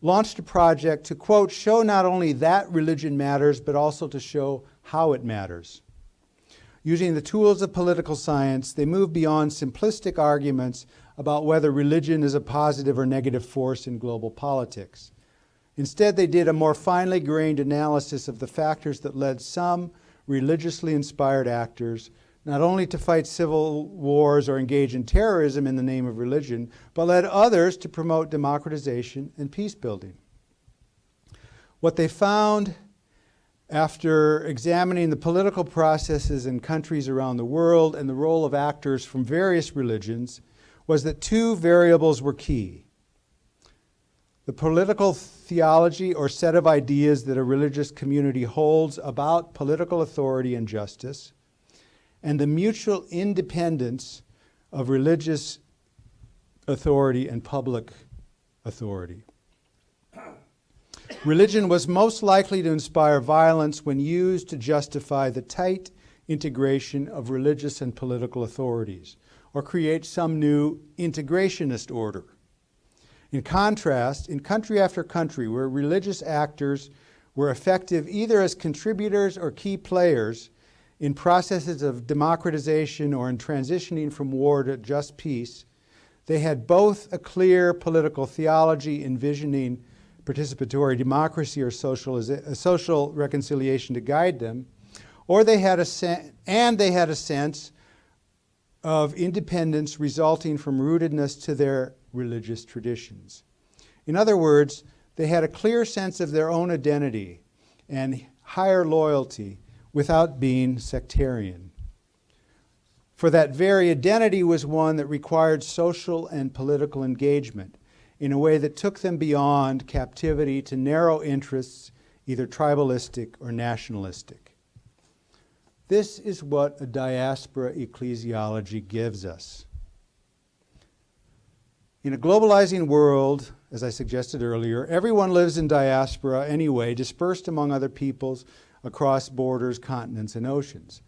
launched a project to, quote, show not only that religion matters, but also to show how it matters. Using the tools of political science, they moved beyond simplistic arguments about whether religion is a positive or negative force in global politics. Instead, they did a more finely grained analysis of the factors that led some religiously inspired actors not only to fight civil wars or engage in terrorism in the name of religion, but led others to promote democratization and peace building. What they found after examining the political processes in countries around the world and the role of actors from various religions was that two variables were key. The political theology or set of ideas that a religious community holds about political authority and justice, and the mutual independence of religious authority and public authority. Religion was most likely to inspire violence when used to justify the tight integration of religious and political authorities, or create some new integrationist order. In contrast, in country after country where religious actors were effective either as contributors or key players in processes of democratization or in transitioning from war to just peace, they had both a clear political theology envisioning participatory democracy or social reconciliation to guide them, or they had a sense of independence resulting from rootedness to their religious traditions. In other words, they had a clear sense of their own identity and higher loyalty without being sectarian. For that very identity was one that required social and political engagement in a way that took them beyond captivity to narrow interests, either tribalistic or nationalistic. This is what a diaspora ecclesiology gives us. In a globalizing world, as I suggested earlier, everyone lives in diaspora anyway, dispersed among other peoples across borders, continents, and oceans.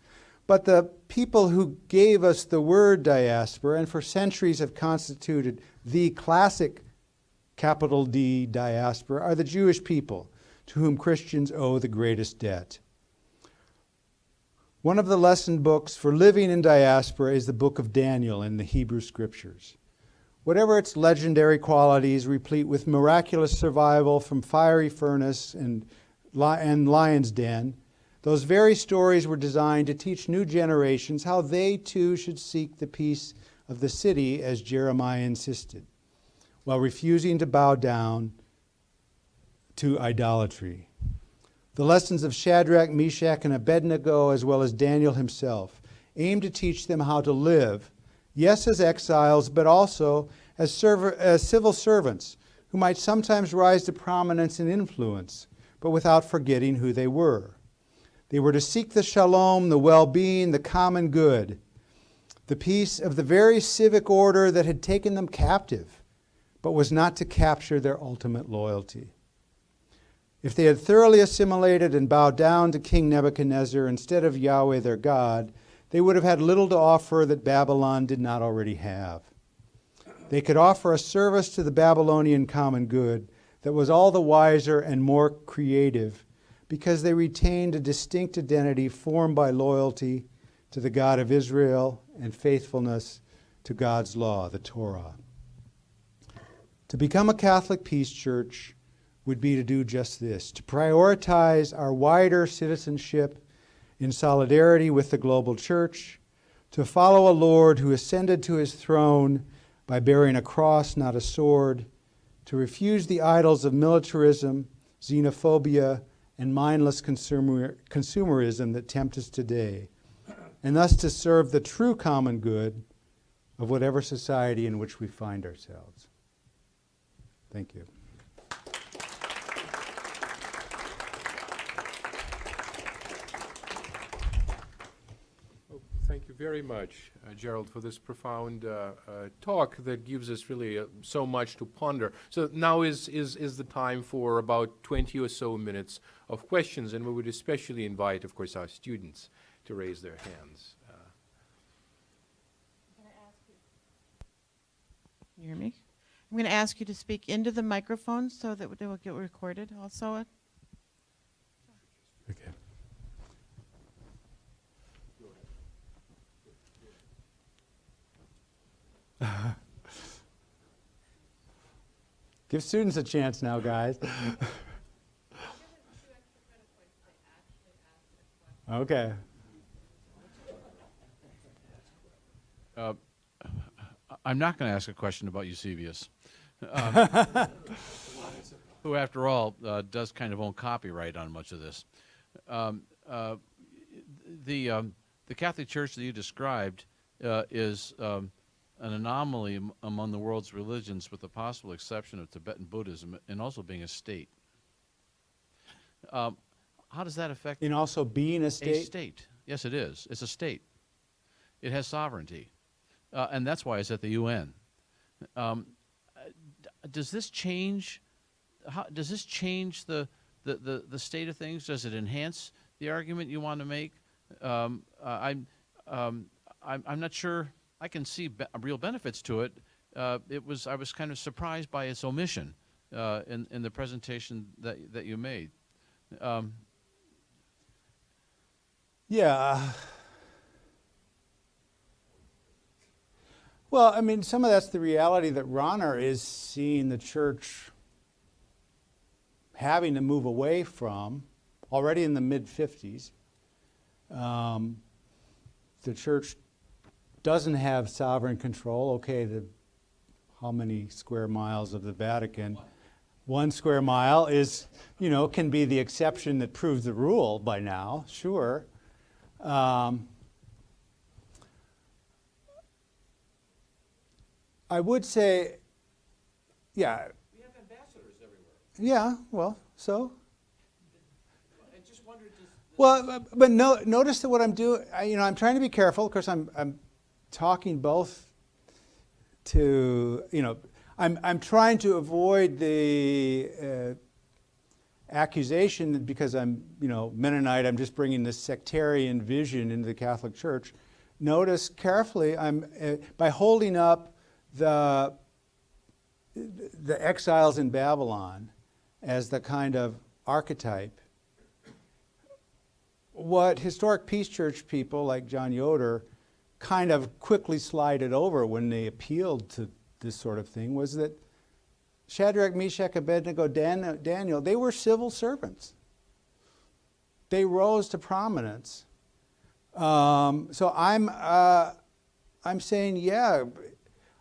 But the people who gave us the word diaspora and for centuries have constituted the classic capital D diaspora are the Jewish people, to whom Christians owe the greatest debt. One of the lesson books for living in diaspora is the book of Daniel in the Hebrew Scriptures. Whatever its legendary qualities, replete with miraculous survival from fiery furnace and lion's den, those very stories were designed to teach new generations how they too should seek the peace of the city, as Jeremiah insisted, while refusing to bow down to idolatry. The lessons of Shadrach, Meshach, and Abednego, as well as Daniel himself, aim to teach them how to live, yes, as exiles, but also as civil servants who might sometimes rise to prominence and influence, but without forgetting who they were. They were to seek the shalom, the well-being, the common good, the peace of the very civic order that had taken them captive, but was not to capture their ultimate loyalty. If they had thoroughly assimilated and bowed down to King Nebuchadnezzar instead of Yahweh their God, they would have had little to offer that Babylon did not already have. They could offer a service to the Babylonian common good that was all the wiser and more creative because they retained a distinct identity formed by loyalty to the God of Israel and faithfulness to God's law, the Torah. To become a Catholic peace church would be to do just this, to prioritize our wider citizenship in solidarity with the global church, to follow a Lord who ascended to his throne by bearing a cross, not a sword, to refuse the idols of militarism, xenophobia, and mindless consumerism that tempt us today, and thus to serve the true common good of whatever society in which we find ourselves. Thank you. Thank you very much, Gerald, for this profound talk that gives us really so much to ponder. So now is the time for about 20 or so minutes of questions, and we would especially invite, of course, our students to raise their hands. Can you hear me? I'm going to ask you to speak into the microphone so that they will get recorded also. Okay. Give students a chance now, guys. Okay. I'm not going to ask a question about Eusebius, who, after all, does kind of own copyright on much of this. The Catholic Church that you described is an anomaly among the world's religions, with the possible exception of Tibetan Buddhism, and also being a state. How does that affect? In also being a state? A state. Yes, it is. It's a state. It has sovereignty. And that's why it's at the UN. Does this change? Does this change the state of things? Does it enhance the argument you want to make? I'm not sure. I can see real benefits to it. I was kind of surprised by its omission in the presentation that you made. Yeah. Well, I mean, some of that's the reality that Rahner is seeing the church having to move away from already in the mid-50s. The church doesn't have sovereign control. Okay, how many square miles of the Vatican? 1 square mile is, can be the exception that proves the rule by now, sure. I would say, yeah. We have ambassadors everywhere. Yeah, well, so? I just wondered. Well, but notice that what I'm doing, I'm trying to be careful. Of course, I'm talking both to, I'm trying to avoid the accusation that because I'm, Mennonite, I'm just bringing this sectarian vision into the Catholic Church. Notice carefully, by holding up the exiles in Babylon as the kind of archetype, what historic Peace Church people like John Yoder kind of quickly slided over when they appealed to this sort of thing was that Shadrach, Meshach, Abednego, Daniel, they were civil servants. They rose to prominence. So I'm saying, yeah,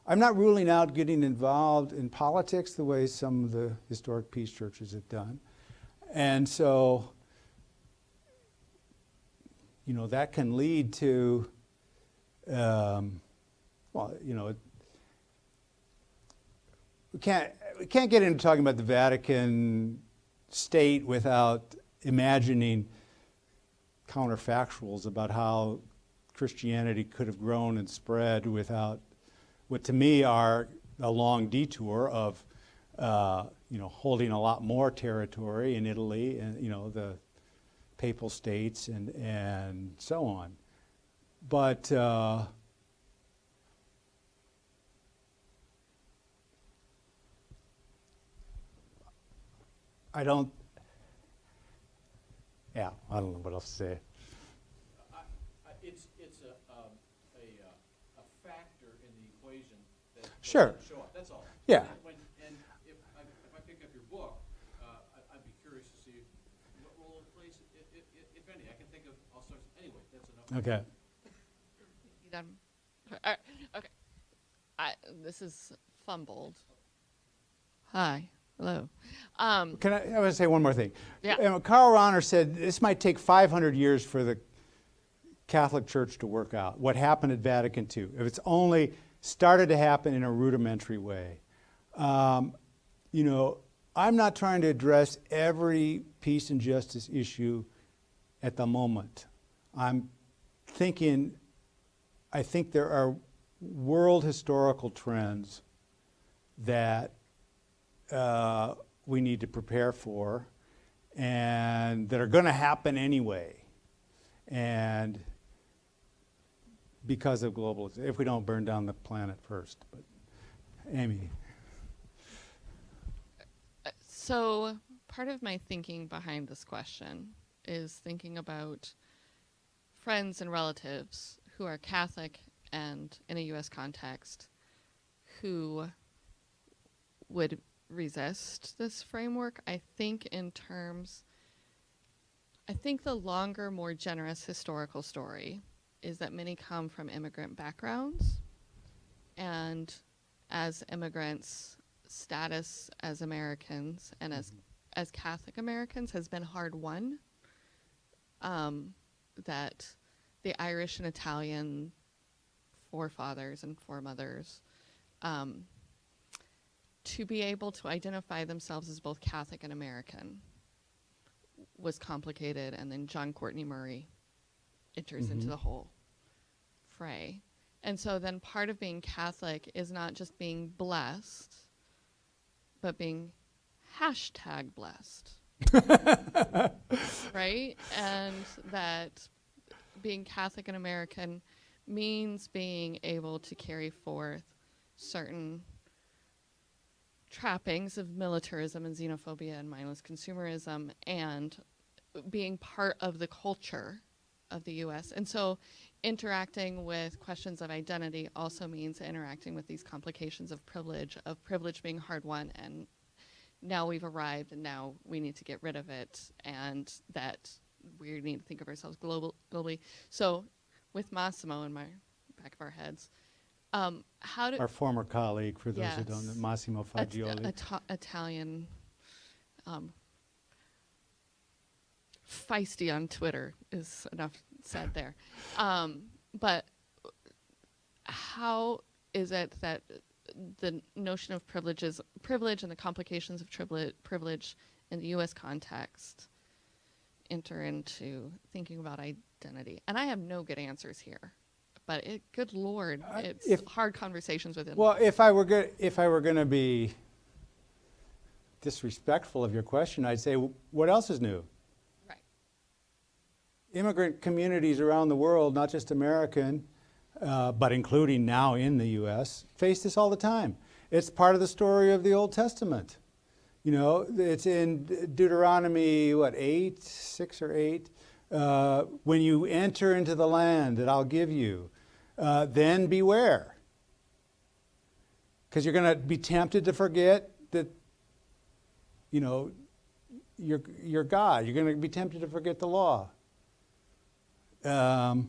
I'm not ruling out getting involved in politics the way some of the historic peace churches have done. And so, that can lead to, we can't get into talking about the Vatican state without imagining counterfactuals about how Christianity could have grown and spread without what to me are a long detour of, holding a lot more territory in Italy and, the Papal States and so on. But I don't know what else to say. It's a factor in the equation that Sure. doesn't show up. That's all. Yeah. And if I pick up your book, I'd be curious to see what role it plays, if any. I can think of all sorts. Anyway, that's enough. Okay. You done? Okay. This is fumbled. Hi. Hello. I want to say one more thing. Yeah. Karl Rahner said this might take 500 years for the Catholic Church to work out what happened at Vatican II, if it's only started to happen in a rudimentary way. I'm not trying to address every peace and justice issue at the moment. I think there are world historical trends that we need to prepare for and that are going to happen anyway. And because of globalization, if we don't burn down the planet first. But Amy. So part of my thinking behind this question is thinking about friends and relatives who are Catholic and in a U.S. context who would resist this framework. I think the longer, more generous historical story is that many come from immigrant backgrounds, and as immigrants, status as Americans and as Catholic Americans has been hard won. That the Irish and Italian forefathers and foremothers, to be able to identify themselves as both Catholic and American was complicated, and then John Courtney Murray enters into the whole fray. And so then part of being Catholic is not just being blessed, but being #blessed. Right? And that being Catholic and American means being able to carry forth certain trappings of militarism and xenophobia and mindless consumerism and being part of the culture of the U.S. And so interacting with questions of identity also means interacting with these complications of privilege being hard won, and now we've arrived and now we need to get rid of it, and that we need to think of ourselves globally. So with Massimo in my back of our heads, how do... Our former colleague, for those who don't know, Massimo Fagioli. Italian, feisty on Twitter is enough said there. But how is it that the notion of privilege and the complications of privilege in the U.S. context enter into thinking about identity? And I have no good answers here, but good Lord, it's hard conversations within. Well, if I were going to be disrespectful of your question, I'd say, what else is new? Right. Immigrant communities around the world, not just American, but including now in the U.S., face this all the time. It's part of the story of the Old Testament. It's in Deuteronomy, 6 or 8? When you enter into the land that I'll give you, then beware. Because you're going to be tempted to forget that, you're God. You're going to be tempted to forget the law. I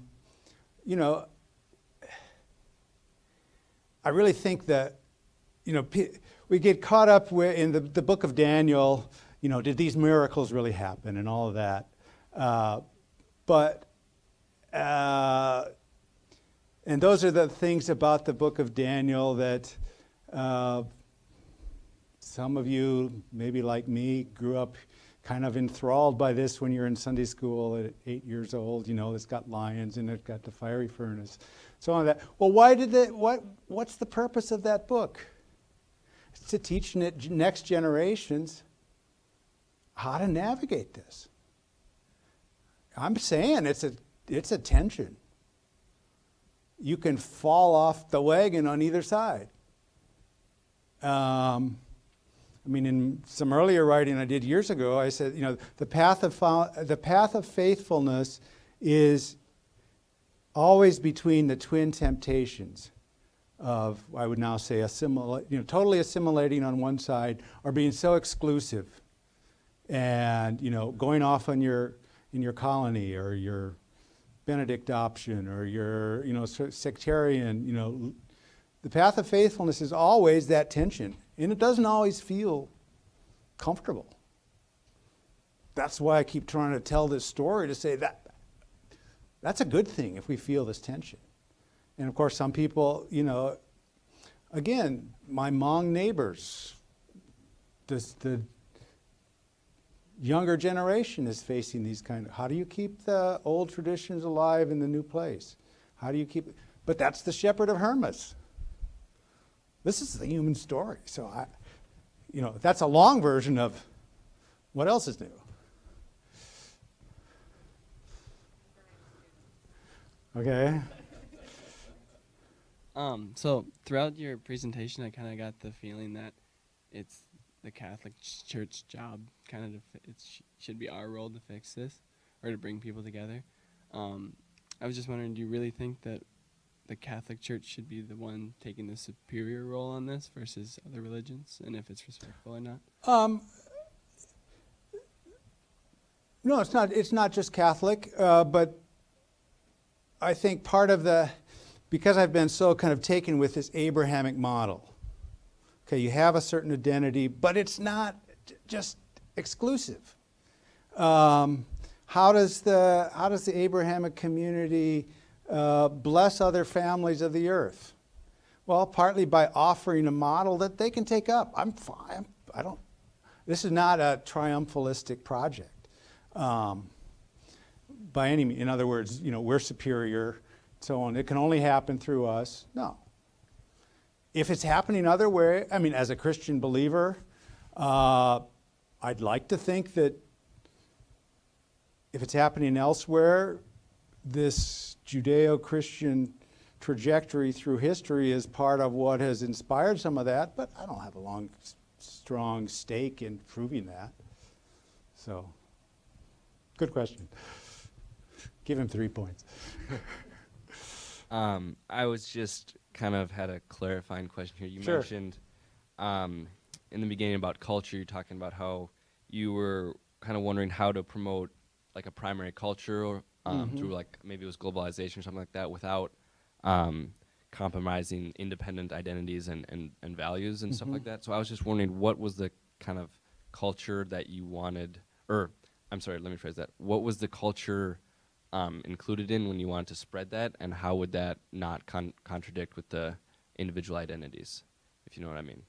really think that, we get caught up in the book of Daniel, did these miracles really happen and all of that. And those are the things about the book of Daniel that some of you, maybe like me, grew up kind of enthralled by this when you're in Sunday school at 8 years old. It's got lions and it's got the fiery furnace, so on that. Well, what's the purpose of that book? to teach next generations how to navigate this. I'm saying it's a tension. You can fall off the wagon on either side. I mean, in some earlier writing I did years ago, I said, the path of faithfulness is always between the twin temptations of, I would now say, totally assimilating on one side, or being so exclusive, and going off in your colony, or your Benedict option, or your sectarian. The path of faithfulness is always that tension, and it doesn't always feel comfortable. That's why I keep trying to tell this story, to say that's a good thing if we feel this tension. And of course, some people, again, my Hmong neighbors, the younger generation is facing these how do you keep the old traditions alive in the new place? How do you keep it? But that's the shepherd of Hermas. This is the human story. So that's a long version of what else is new. Okay. So throughout your presentation, I kind of got the feeling that it's the Catholic Church job, should be our role to fix this, or to bring people together. I was just wondering, do you really think that the Catholic Church should be the one taking the superior role on this versus other religions, and if it's respectful or not? No, it's not. It's not just Catholic, but I think part of because I've been so kind of taken with this Abrahamic model. Okay, you have a certain identity, but it's not just exclusive. How does the Abrahamic community bless other families of the earth? Well, partly by offering a model that they can take up. I'm fine. This is not a triumphalistic project by any means. In other words, we're superior, so on. It can only happen through us. No. If it's happening other way, as a Christian believer, I'd like to think that if it's happening elsewhere, this Judeo-Christian trajectory through history is part of what has inspired some of that, but I don't have a strong stake in proving that. So, good question. Give him 3 points. I was just kind of had a clarifying question here. You Sure. mentioned in the beginning about culture, you're talking about how you were kind of wondering how to promote like a primary culture or through like maybe it was globalization or something like that without compromising independent identities and values and stuff like that. So I was just wondering, what was the kind of culture that you wanted, or I'm sorry, let me phrase that. What was the culture included in when you wanted to spread that, and how would that not contradict with the individual identities, if you know what I mean?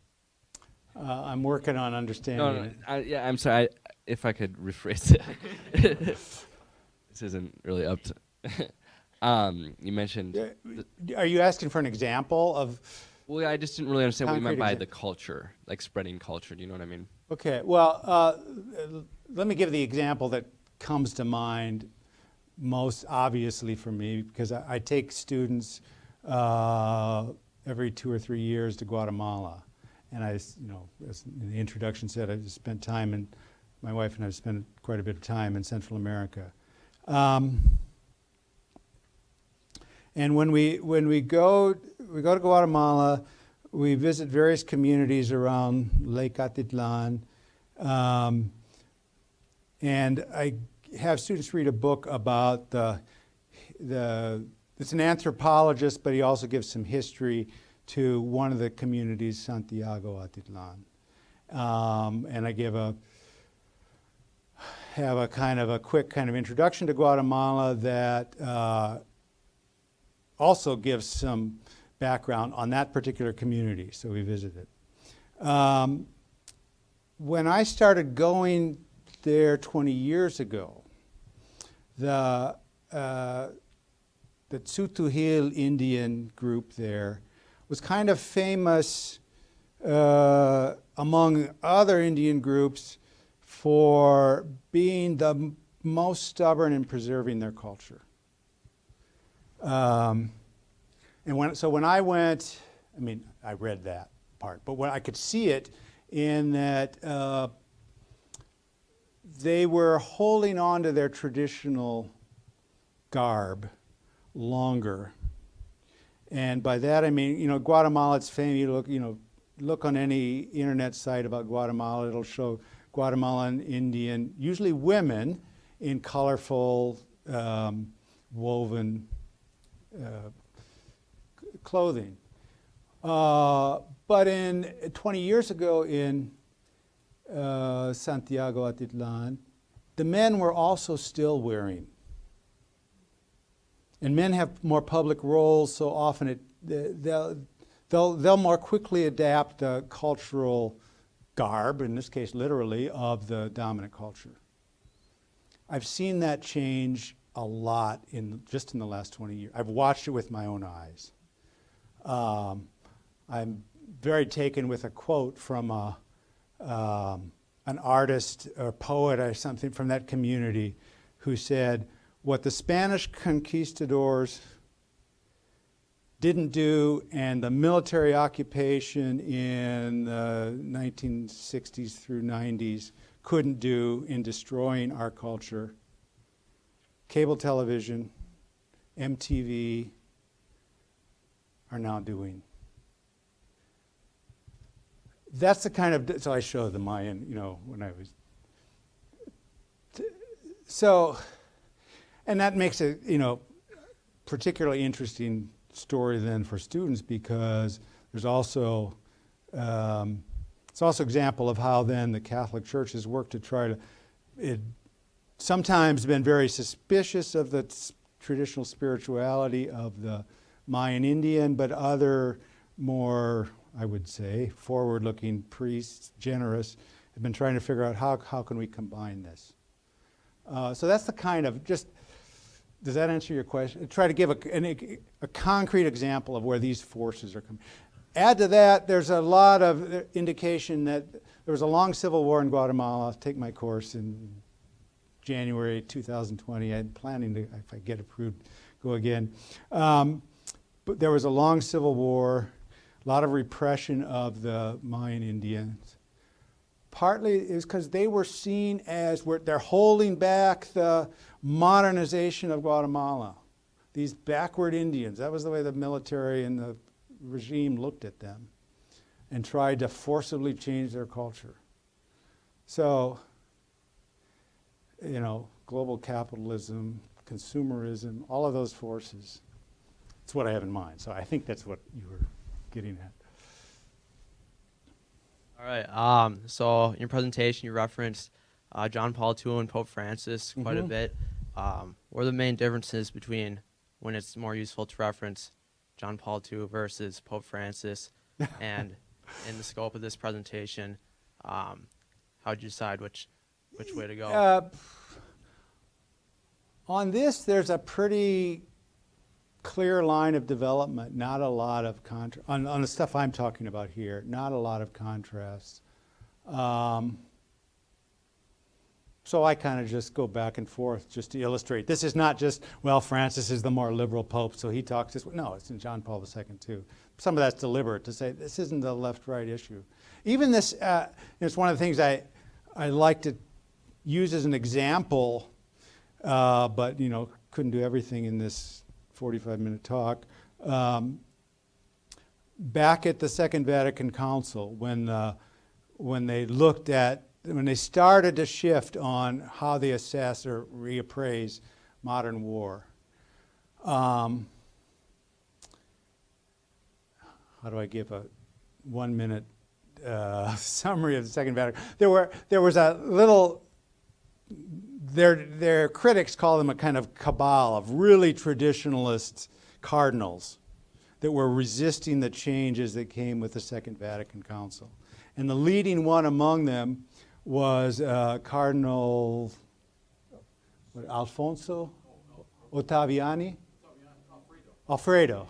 I'm working on understanding it. Yeah, I'm sorry. If I could rephrase it. This isn't really up to... you mentioned... Are you asking for an example of... Well, yeah, I just didn't really understand what you meant Concrete by the culture, like spreading culture. Do you know what I mean? Okay, well, let me give the example that comes to mind most obviously for me, because I take students every 2 or 3 years to Guatemala. And as in the introduction said, I've spent time, and my wife and I have spent quite a bit of time in Central America. And when we go to Guatemala, we visit various communities around Lake Atitlan, and I have students read a book about it's an anthropologist, but he also gives some history to one of the communities, Santiago Atitlan. And I have a kind of a quick kind of introduction to Guatemala that also gives some background on that particular community, so we visited. When I started going there 20 years ago, the Tsutujil Indian group there was kind of famous among other Indian groups, for being the most stubborn in preserving their culture. And when I went, I mean, I read that part, but when I could see it in that they were holding on to their traditional garb longer. And by that I mean, you know, Guatemala, it's famous. Look on any internet site about Guatemala, it'll show Guatemalan Indian, usually women, in colorful woven clothing. But 20 years ago in Santiago Atitlan, the men were also still wearing. And men have more public roles, so often they'll more quickly adapt the cultural garb, in this case literally, of the dominant culture. I've seen that change a lot just in the last 20 years. I've watched it with my own eyes. I'm very taken with a quote from an artist or poet or something from that community who said, what the Spanish conquistadors didn't do and the military occupation in the 1960s through 90s couldn't do in destroying our culture, cable television, MTV are now doing. That's the kind of, so I showed the Mayan, you know, when I was, so, and that makes it, you know, particularly interesting story then for students, because there's also, it's also an example of how then the Catholic Church has worked to try to, it sometimes been very suspicious of the traditional spirituality of the Mayan Indian, but other more, I would say, forward-looking priests, generous, have been trying to figure out how can we combine this. So that's the kind of, just, does that answer your question? Try to give a concrete example of where these forces are coming. Add to that, there's a lot of indication that there was a long civil war in Guatemala. I'll take my course in January 2020. I'm planning to, if I get approved, go again. But there was a long civil war, a lot of repression of the Mayan Indians. Partly is because they were seen as, they're holding back the modernization of Guatemala. These backward Indians, that was the way the military and the regime looked at them and tried to forcibly change their culture. So, you know, global capitalism, consumerism, all of those forces, that's what I have in mind. So I think that's what you were getting at. All right. So in your presentation, you referenced John Paul II and Pope Francis quite a bit. What are the main differences between when it's more useful to reference John Paul II versus Pope Francis? And in the scope of this presentation, how did you decide which way to go? On this, there's a pretty clear line of development, not a lot of contrast. On the stuff I'm talking about here, not a lot of contrast. So I kind of just go back and forth just to illustrate. This is not just, well, Francis is the more liberal pope, so he talks this way. No, it's in John Paul II too. Some of that's deliberate to say this isn't the left-right issue. Even this, it's one of the things I like to use as an example, but you know, couldn't do everything in this 45-minute talk. Back at the Second Vatican Council, when they started to shift on how they assess or reappraise modern war. How do I give a 1-minute summary of the Second Vatican? There was a little, their critics call them a kind of cabal of really traditionalist cardinals that were resisting the changes that came with the Second Vatican Council. And the leading one among them was Cardinal Alfonso Ottaviani? Alfredo.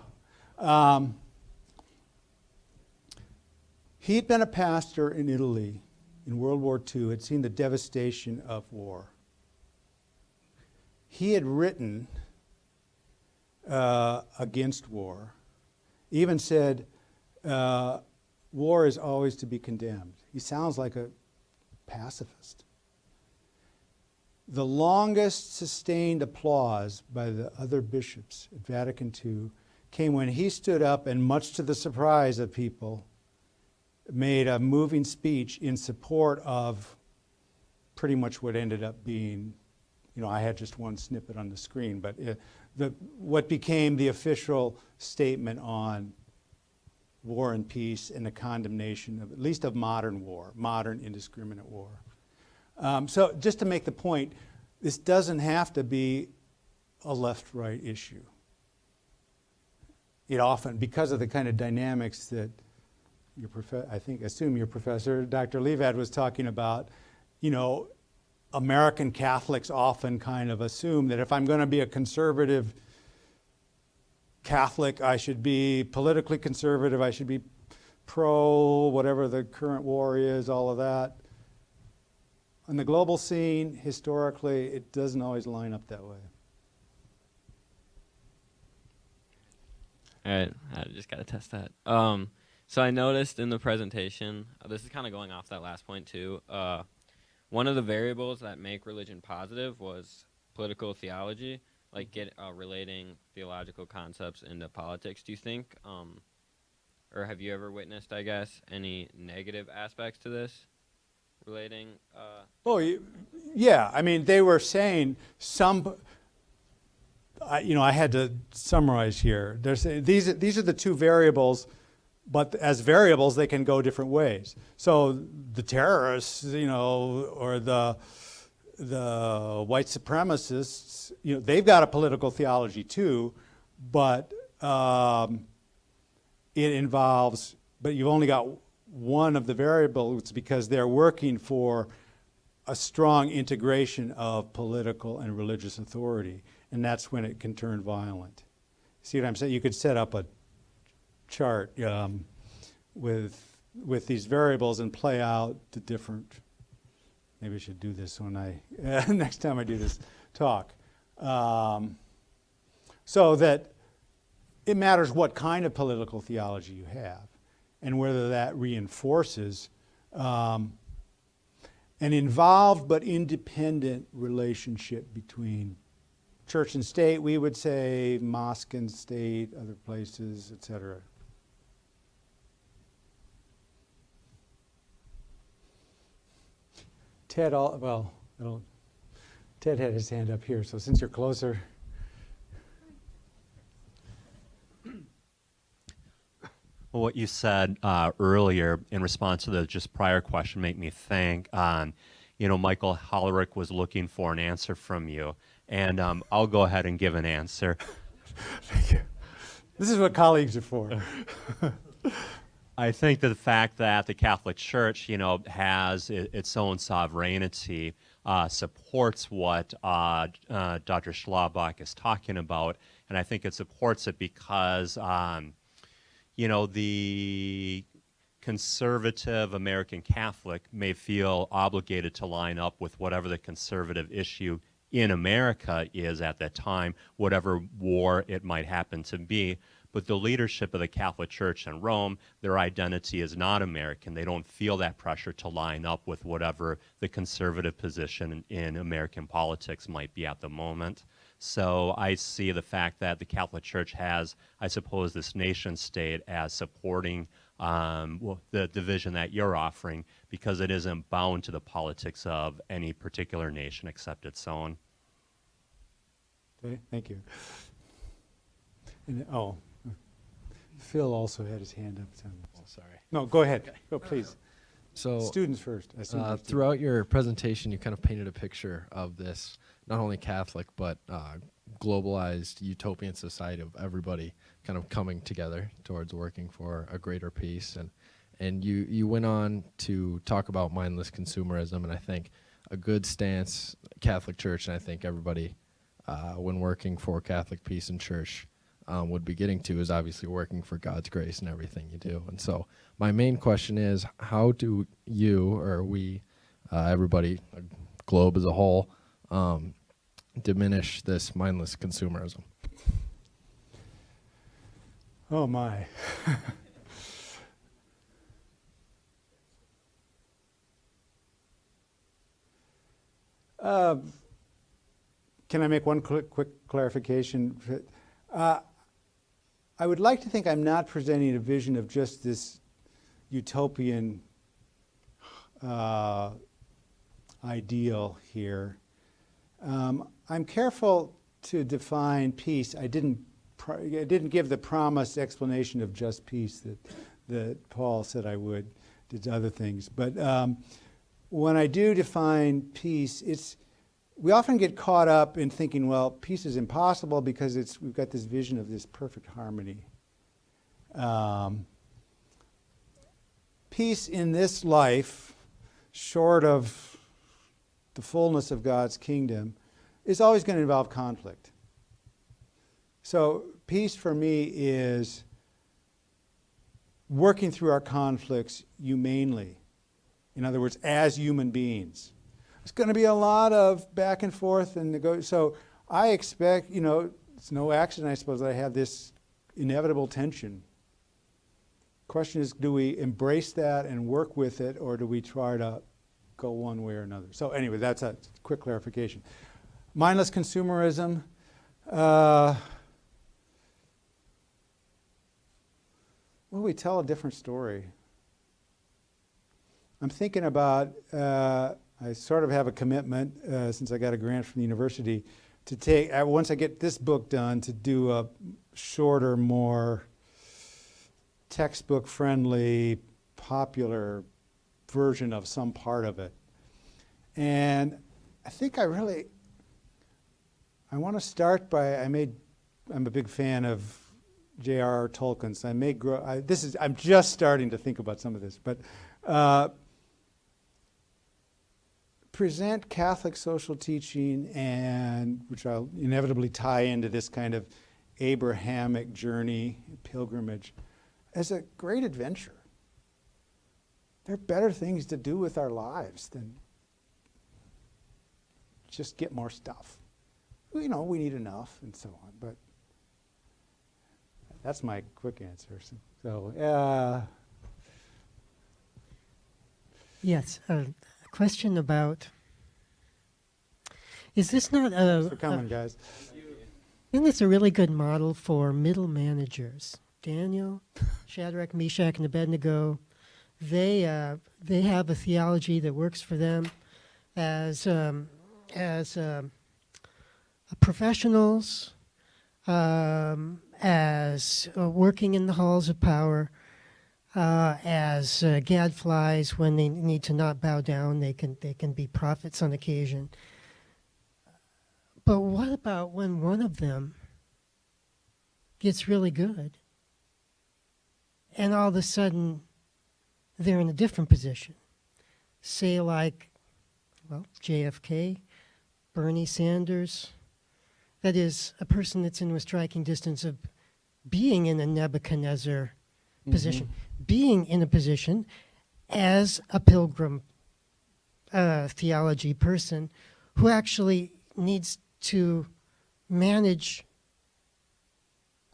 He'd been a pastor in Italy in World War II, had seen the devastation of war. He had written against war, even said, war is always to be condemned. He sounds like a pacifist. The longest sustained applause by the other bishops at Vatican II came when he stood up and, much to the surprise of people, made a moving speech in support of pretty much what ended up being, I had just one snippet on the screen, but what became the official statement on war and peace and the condemnation of, at least of modern war, modern indiscriminate war. So just to make the point, this doesn't have to be a left-right issue. It often, because of the kind of dynamics that assume your professor, Dr. Levad, was talking about, American Catholics often kind of assume that if I'm going to be a conservative Catholic, I should be politically conservative, I should be pro whatever the current war is, all of that. On the global scene, historically, it doesn't always line up that way. All right, I just got to test that. So I noticed in the presentation, this is kind of going off that last point too, one of the variables that make religion positive was political theology, like relating theological concepts into politics. Do you think, or have you ever witnessed, I guess, any negative aspects to this relating? Yeah. I mean, they were saying I had to summarize here. They're saying these are the two variables, but as variables, they can go different ways. So the terrorists, or the white supremacists, they've got a political theology too, but it involves, but you've only got one of the variables because they're working for a strong integration of political and religious authority, and that's when it can turn violent. See what I'm saying? You could set up a chart with these variables and play out the different. Maybe I should do this when next time I do this talk, so that it matters what kind of political theology you have, and whether that reinforces an involved but independent relationship between church and state. We would say mosque and state, other places, etc. Ted had his hand up here, so since you're closer. Well, what you said earlier in response to the just prior question made me think, Michael Hollerich was looking for an answer from you, and I'll go ahead and give an answer. Thank you. This is what colleagues are for. I think that the fact that the Catholic Church, has its own sovereignty supports what Dr. Schlabach is talking about, and I think it supports it because, the conservative American Catholic may feel obligated to line up with whatever the conservative issue in America is at that time, whatever war it might happen to be. But the leadership of the Catholic Church in Rome, their identity is not American. They don't feel that pressure to line up with whatever the conservative position in American politics might be at the moment. So I see the fact that the Catholic Church has, I suppose, this nation state as supporting the division that you're offering, because it isn't bound to the politics of any particular nation except its own. Okay, thank you. And, Phil also had his hand up. Oh, sorry. No, go ahead. Okay. Go, please. So, students first. Throughout your presentation, you kind of painted a picture of this, not only Catholic, but globalized utopian society of everybody kind of coming together towards working for a greater peace. And you went on to talk about mindless consumerism, and I think a good stance, Catholic Church, and I think everybody, when working for Catholic peace and church, would be getting to is obviously working for God's grace in everything you do. And so my main question is, how do you, or we, everybody, globe as a whole, diminish this mindless consumerism? Oh my. Can I make one quick clarification? I would like to think I'm not presenting a vision of just this utopian ideal here. I'm careful to define peace. I didn't give the promised explanation of just peace that Paul said I would. Did other things, but when I do define peace, we often get caught up in thinking, well, peace is impossible because we've got this vision of this perfect harmony. Peace in this life, short of the fullness of God's kingdom, is always going to involve conflict. So peace for me is working through our conflicts humanely. In other words, as human beings. It's going to be a lot of back and forth and so I expect, it's no accident, I suppose, that I have this inevitable tension. Question is, do we embrace that and work with it, or do we try to go one way or another? So anyway, that's a quick clarification. Mindless consumerism. Well, we tell a different story. I'm thinking about, I sort of have a commitment, since I got a grant from the university, to take, once I get this book done, to do a shorter, more textbook-friendly, popular version of some part of it. And I think I want to start by, I'm a big fan of J.R.R. Tolkien, so I'm just starting to think about some of this, but present Catholic social teaching, and which I'll inevitably tie into this kind of Abrahamic journey, pilgrimage, as a great adventure. There are better things to do with our lives than just get more stuff. We need enough and so on, but that's my quick answer. So, yes, a question about, is this not thanks for coming, guys. Isn't this a really good model for middle managers? Daniel, Shadrach, Meshach, and Abednego, they have a theology that works for them as professionals, as working in the halls of power, as gadflies when they need to not bow down. They can be prophets on occasion. But what about when one of them gets really good, and all of a sudden they're in a different position? Say like, well, JFK, Bernie Sanders. That is, a person that's in a striking distance of being in a Nebuchadnezzar position, being in a position as a pilgrim theology person who actually needs to manage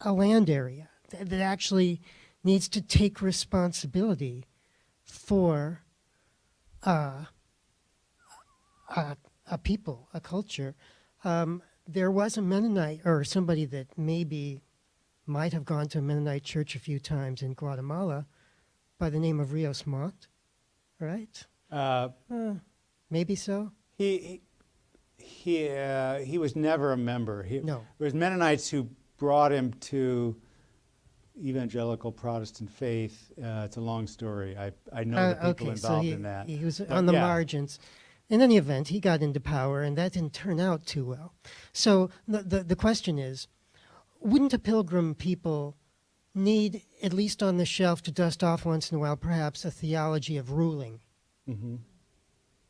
a land area, that actually needs to take responsibility for a people, a culture. There was a Mennonite, or somebody that maybe might have gone to a Mennonite church a few times in Guatemala by the name of Rios Montt, right? Maybe so. He was never a member. No. It was Mennonites who brought him to evangelical Protestant faith. It's a long story. I know the people involved in that. He was on the margins. In any event, he got into power, and that didn't turn out too well. So the question is, wouldn't a pilgrim people need, at least on the shelf to dust off once in a while, perhaps a theology of ruling? Mm-hmm.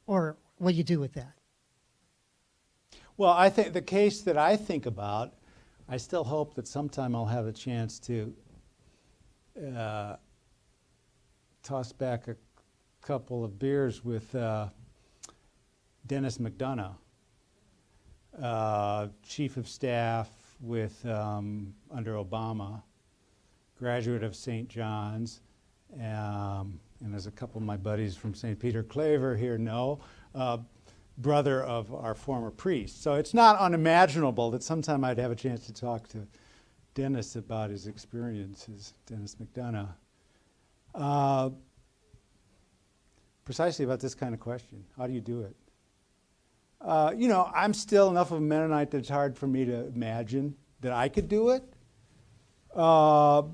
Or what do you do with that? Well, I think the case that I think about, I still hope that sometime I'll have a chance to toss back a couple of beers with Dennis McDonough, Chief of Staff with under Obama, graduate of St. John's, and there's a couple of my buddies from St. Peter Claver here know, brother of our former priest. So it's not unimaginable that sometime I'd have a chance to talk to Dennis about his experiences, Dennis McDonough. Precisely about this kind of question. How do you do it? You know, I'm still enough of a Mennonite that it's hard for me to imagine that I could do it. How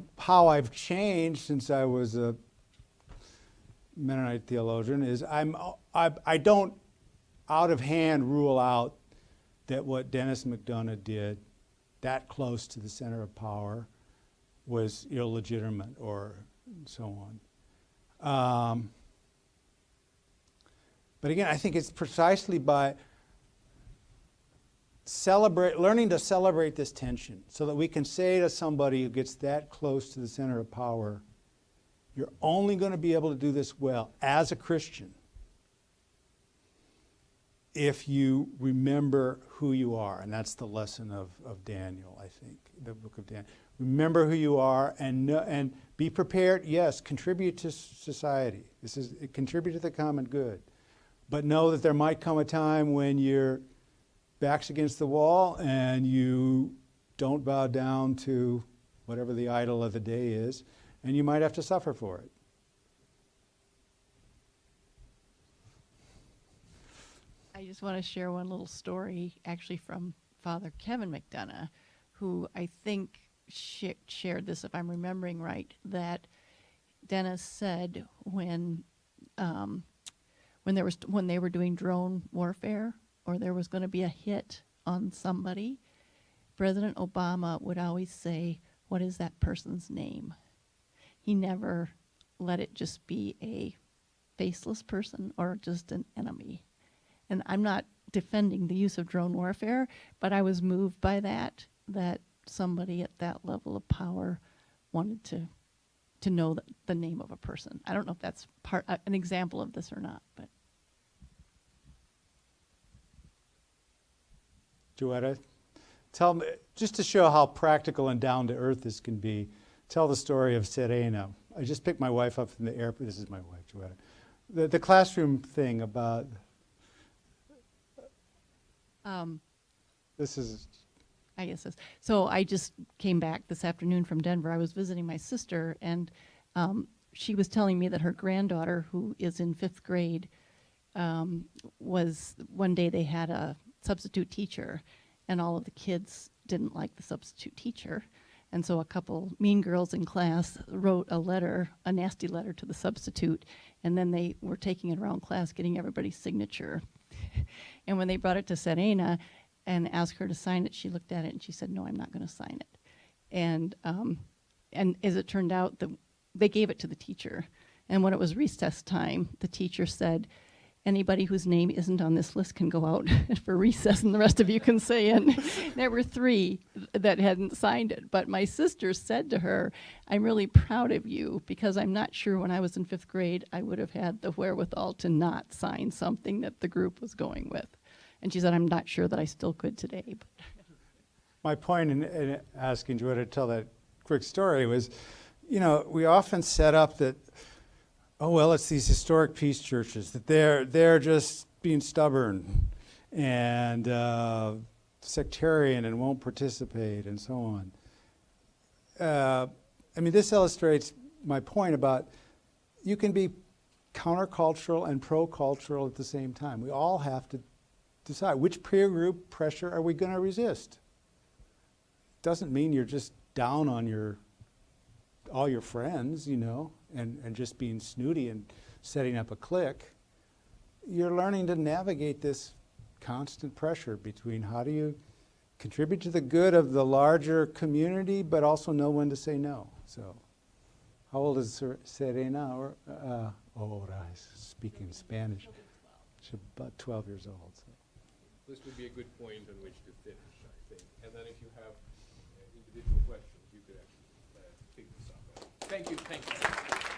I've changed since I was a Mennonite theologian is I don't out of hand rule out that what Dennis McDonough did that close to the center of power was illegitimate or so on. But again, I think it's precisely by learning to celebrate this tension so that we can say to somebody who gets that close to the center of power, you're only going to be able to do this well as a Christian if you remember who you are. And that's the lesson of Daniel, I think, the book of Daniel. Remember who you are and be prepared, yes, contribute to society. Contribute to the common good. But know that there might come a time when your back's against the wall and you don't bow down to whatever the idol of the day is, and you might have to suffer for it. I just want to share one little story, actually from Father Kevin McDonough, who I think shared this, if I'm remembering right, that Dennis said when they were doing drone warfare, or there was going to be a hit on somebody, President Obama would always say, "What is that person's name?" He never let it just be a faceless person or just an enemy. And I'm not defending the use of drone warfare, but I was moved by that somebody at that level of power wanted to know the name of a person. I don't know if that's an example of this or not, but. Joetta, tell me, just to show how practical and down to earth this can be, tell the story of Cedeno. I just picked my wife up from the airport. This is my wife, Joetta. The classroom thing about, this is. I guess this. So I just came back this afternoon from Denver. I was visiting my sister, and she was telling me that her granddaughter, who is in 5th grade, was one day they had a substitute teacher, and all of the kids didn't like the substitute teacher. And so a couple mean girls in class wrote a nasty letter to the substitute, and then they were taking it around class, getting everybody's signature. And when they brought it to Serena and asked her to sign it, she looked at it and she said, "No, I'm not going to sign it." And as it turned out, they gave it to the teacher. And when it was recess time, the teacher said, "Anybody whose name isn't on this list can go out for recess, and the rest of you can stay in." There were 3 that hadn't signed it. But my sister said to her, "I'm really proud of you, because I'm not sure when I was in 5th grade I would have had the wherewithal to not sign something that the group was going with." And she said, "I'm not sure that I still could today." But My point in asking Joetta to tell that quick story was, you know, we often set up that, oh, well, it's these historic peace churches, that they're just being stubborn and sectarian and won't participate and so on. I mean, this illustrates my point about you can be countercultural and pro-cultural at the same time. We all have to decide which peer group pressure are we going to resist. Doesn't mean you're just down on all your friends, you know, and just being snooty and setting up a clique. You're learning to navigate this constant pressure between how do you contribute to the good of the larger community, but also know when to say no. So, how old is Serena? Or ahora, speaking Spanish. She's about 12 years old. So. This would be a good point on which to finish, I think. And then if you have individual questions, you could actually pick this up. Thank you. Thank you.